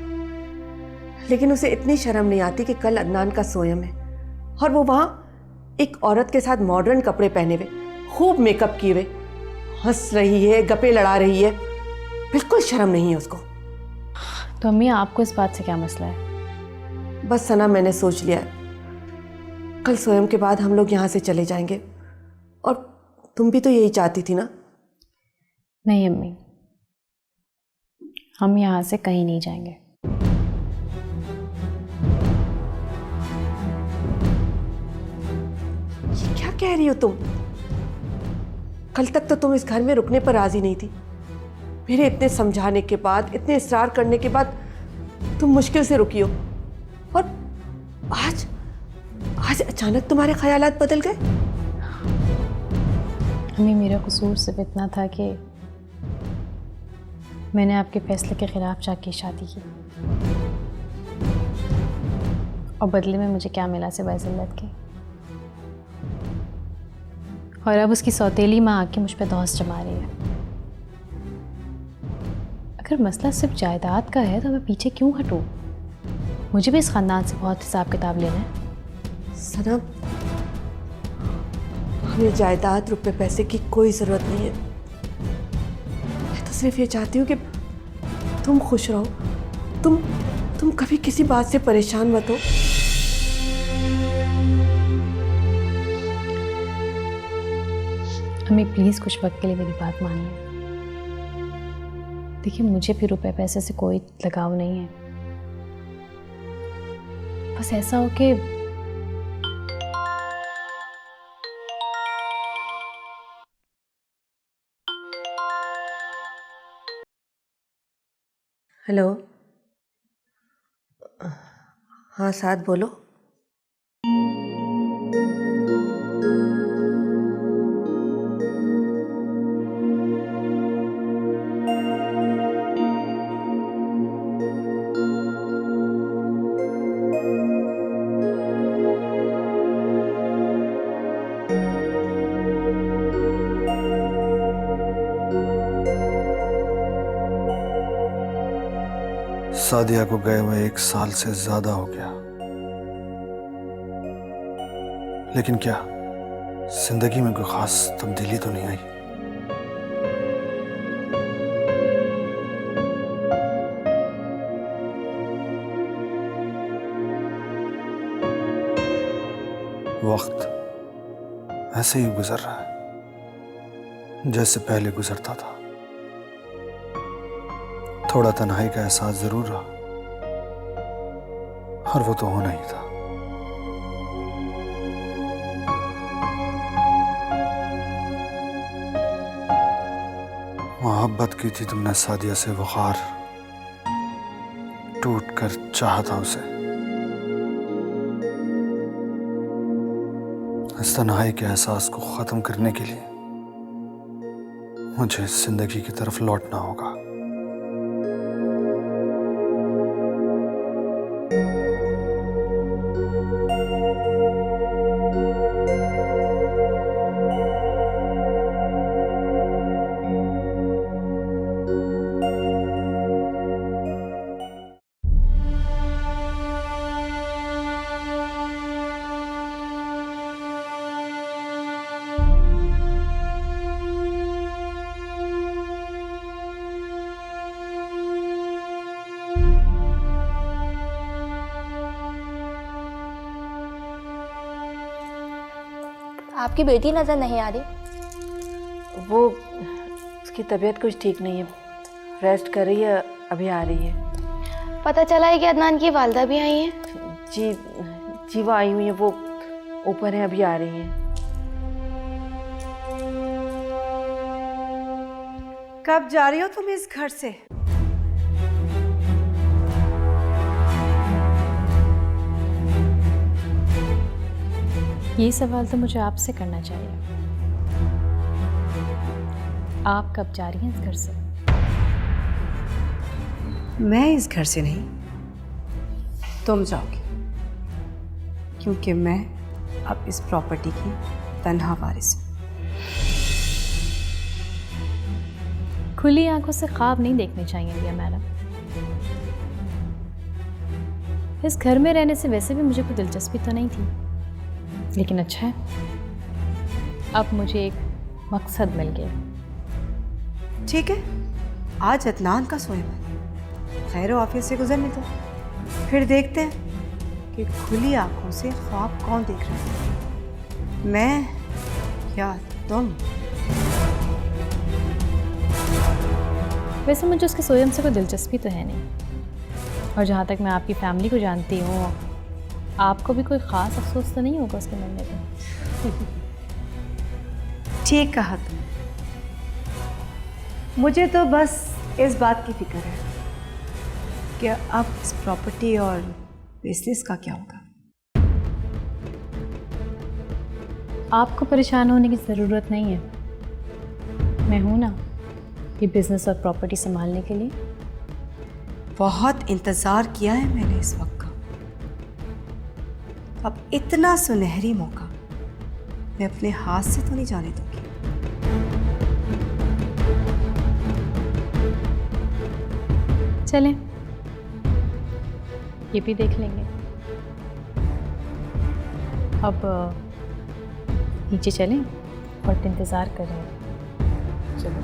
S19: लेकिन उसे इतनी शर्म नहीं आती कि कल अदनान का सोयम है और वो वहां एक औरत के साथ मॉडर्न कपड़े पहने हुए, खूब मेकअप किए हुए हंस रही है, गप्पे लड़ा रही है। बिल्कुल शर्म नहीं है उसको।
S5: तो अम्मी आपको इस बात से क्या मसला है?
S19: बस सना, मैंने सोच लिया है, कल सोयम के बाद हम लोग यहाँ से चले जाएंगे, और तुम भी तो यही चाहती थी ना?
S5: नहीं अम्मी, हम यहाँ से कहीं नहीं जाएंगे।
S19: ये क्या कह रही हो तुम? कल तक तो तुम इस घर में रुकने पर राजी नहीं थी। मेरे इतने समझाने के बाद, इतने इसरार करने के बाद तुम मुश्किल से रुकी हो, और आज अचानक तुम्हारे ख्यालात बदल गए।
S5: अम्मी, मेरा कसूर सिर्फ इतना था कि मैंने आपके फैसले के खिलाफ जाके शादी की, और बदले में मुझे क्या मिला सिवाय जिल्लत के। और अब उसकी सौतेली माँ आके मुझ पर धौंस जमा रही है। अगर मसला सिर्फ जायदाद का है तो मैं पीछे क्यों हटूं? मुझे भी इस खानदान से बहुत हिसाब किताब लेना है।
S19: सना, हमें जायदाद, रुपए पैसे की कोई जरूरत नहीं है। मैं तो सिर्फ ये चाहती हूँ कि तुम खुश रहो। तुम कभी किसी बात से परेशान मत हो।
S5: अम्मी प्लीज कुछ वक्त के लिए मेरी बात मानिए। देखिए, मुझे भी रुपए पैसे से कोई लगाव नहीं है। बस ऐसा हो कि
S19: हेलो, हाँ साथ बोलो।
S18: सादिया को गए हुए 1 साल से ज्यादा हो गया, लेकिन क्या जिंदगी में कोई खास तब्दीली तो नहीं आई? वक्त ऐसे ही गुजर रहा है जैसे पहले गुजरता था। थोड़ा तन्हाई का एहसास जरूर रहा, और वो तो होना ही था। मोहब्बत की थी तुमने सादिया से, वक़ार टूट कर चाहा था उसे। इस तन्हाई के एहसास को ख़त्म करने के लिए मुझे इस जिंदगी की तरफ लौटना होगा।
S8: आपकी बेटी नजर नहीं आ रही।
S19: वो उसकी तबीयत कुछ ठीक नहीं है, रेस्ट कर रही है, अभी आ रही है।
S8: पता चला है कि अदनान की वालदा भी आई हैं।
S19: जी जी, वो आई हुई है, वो ऊपर है, अभी आ रही हैं।
S11: कब जा रही हो तुम इस घर से?
S5: ये सवाल तो मुझे आपसे करना चाहिए। आप कब जा रही हैं इस घर से?
S11: मैं इस घर से नहीं, तुम जाओगी, क्योंकि मैं अब इस प्रॉपर्टी की तन्हा वारिस हूँ।
S5: खुली आंखों से ख्वाब नहीं देखने चाहिए दिया मैडम। इस घर में रहने से वैसे भी मुझे कोई दिलचस्पी तो नहीं थी, लेकिन अच्छा है, अब मुझे एक मकसद मिल गया।
S11: ठीक है, आज अदनान का सोए खैर ऑफिस से गुजरने दो, फिर देखते हैं कि खुली आंखों से ख्वाब कौन देख रहा है, मैं या तुम।
S5: वैसे मुझे उसके सोयम से कोई दिलचस्पी तो है नहीं, और जहाँ तक मैं आपकी फैमिली को जानती हूँ, आपको भी कोई ख़ास अफसोस तो नहीं होगा उसके मिलने पर।
S11: ठीक कहा तुम। मुझे तो बस इस बात की फिक्र है कि अब इस प्रॉपर्टी और बिजनेस का क्या होगा।
S5: आपको परेशान होने की ज़रूरत नहीं है, मैं हूं ना ये बिजनेस और प्रॉपर्टी संभालने के लिए।
S11: बहुत इंतज़ार किया है मैंने इस वक्त का, अब इतना सुनहरी मौका मैं अपने हाथ से तो नहीं जाने दूंगी।
S5: चलें, ये भी देख लेंगे। अब नीचे चलें और इंतज़ार कर रहे हैं। चलो।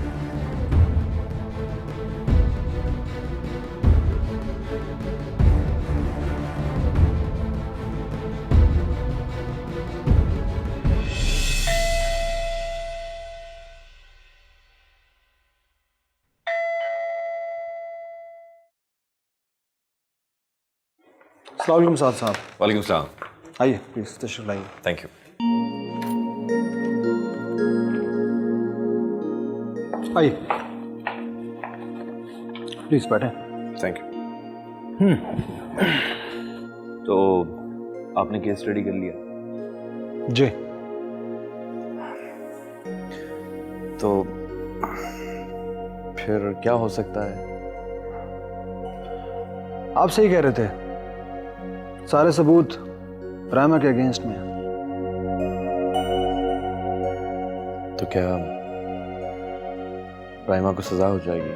S18: अस्सलाम वालेकुम साहब।
S6: वालेकुम सलाम।
S18: आइए प्लीज़ तशरीफ लाइए।
S6: Thank you.
S18: आइए प्लीज़ बैठें।
S6: Thank you. तो आपने केस स्टडी कर लिया?
S18: जी।
S6: तो फिर क्या हो सकता है?
S18: आप सही कह रहे थे, सारे सबूत रायमा के अगेंस्ट में हैं।
S6: तो क्या रायमा को सजा हो जाएगी?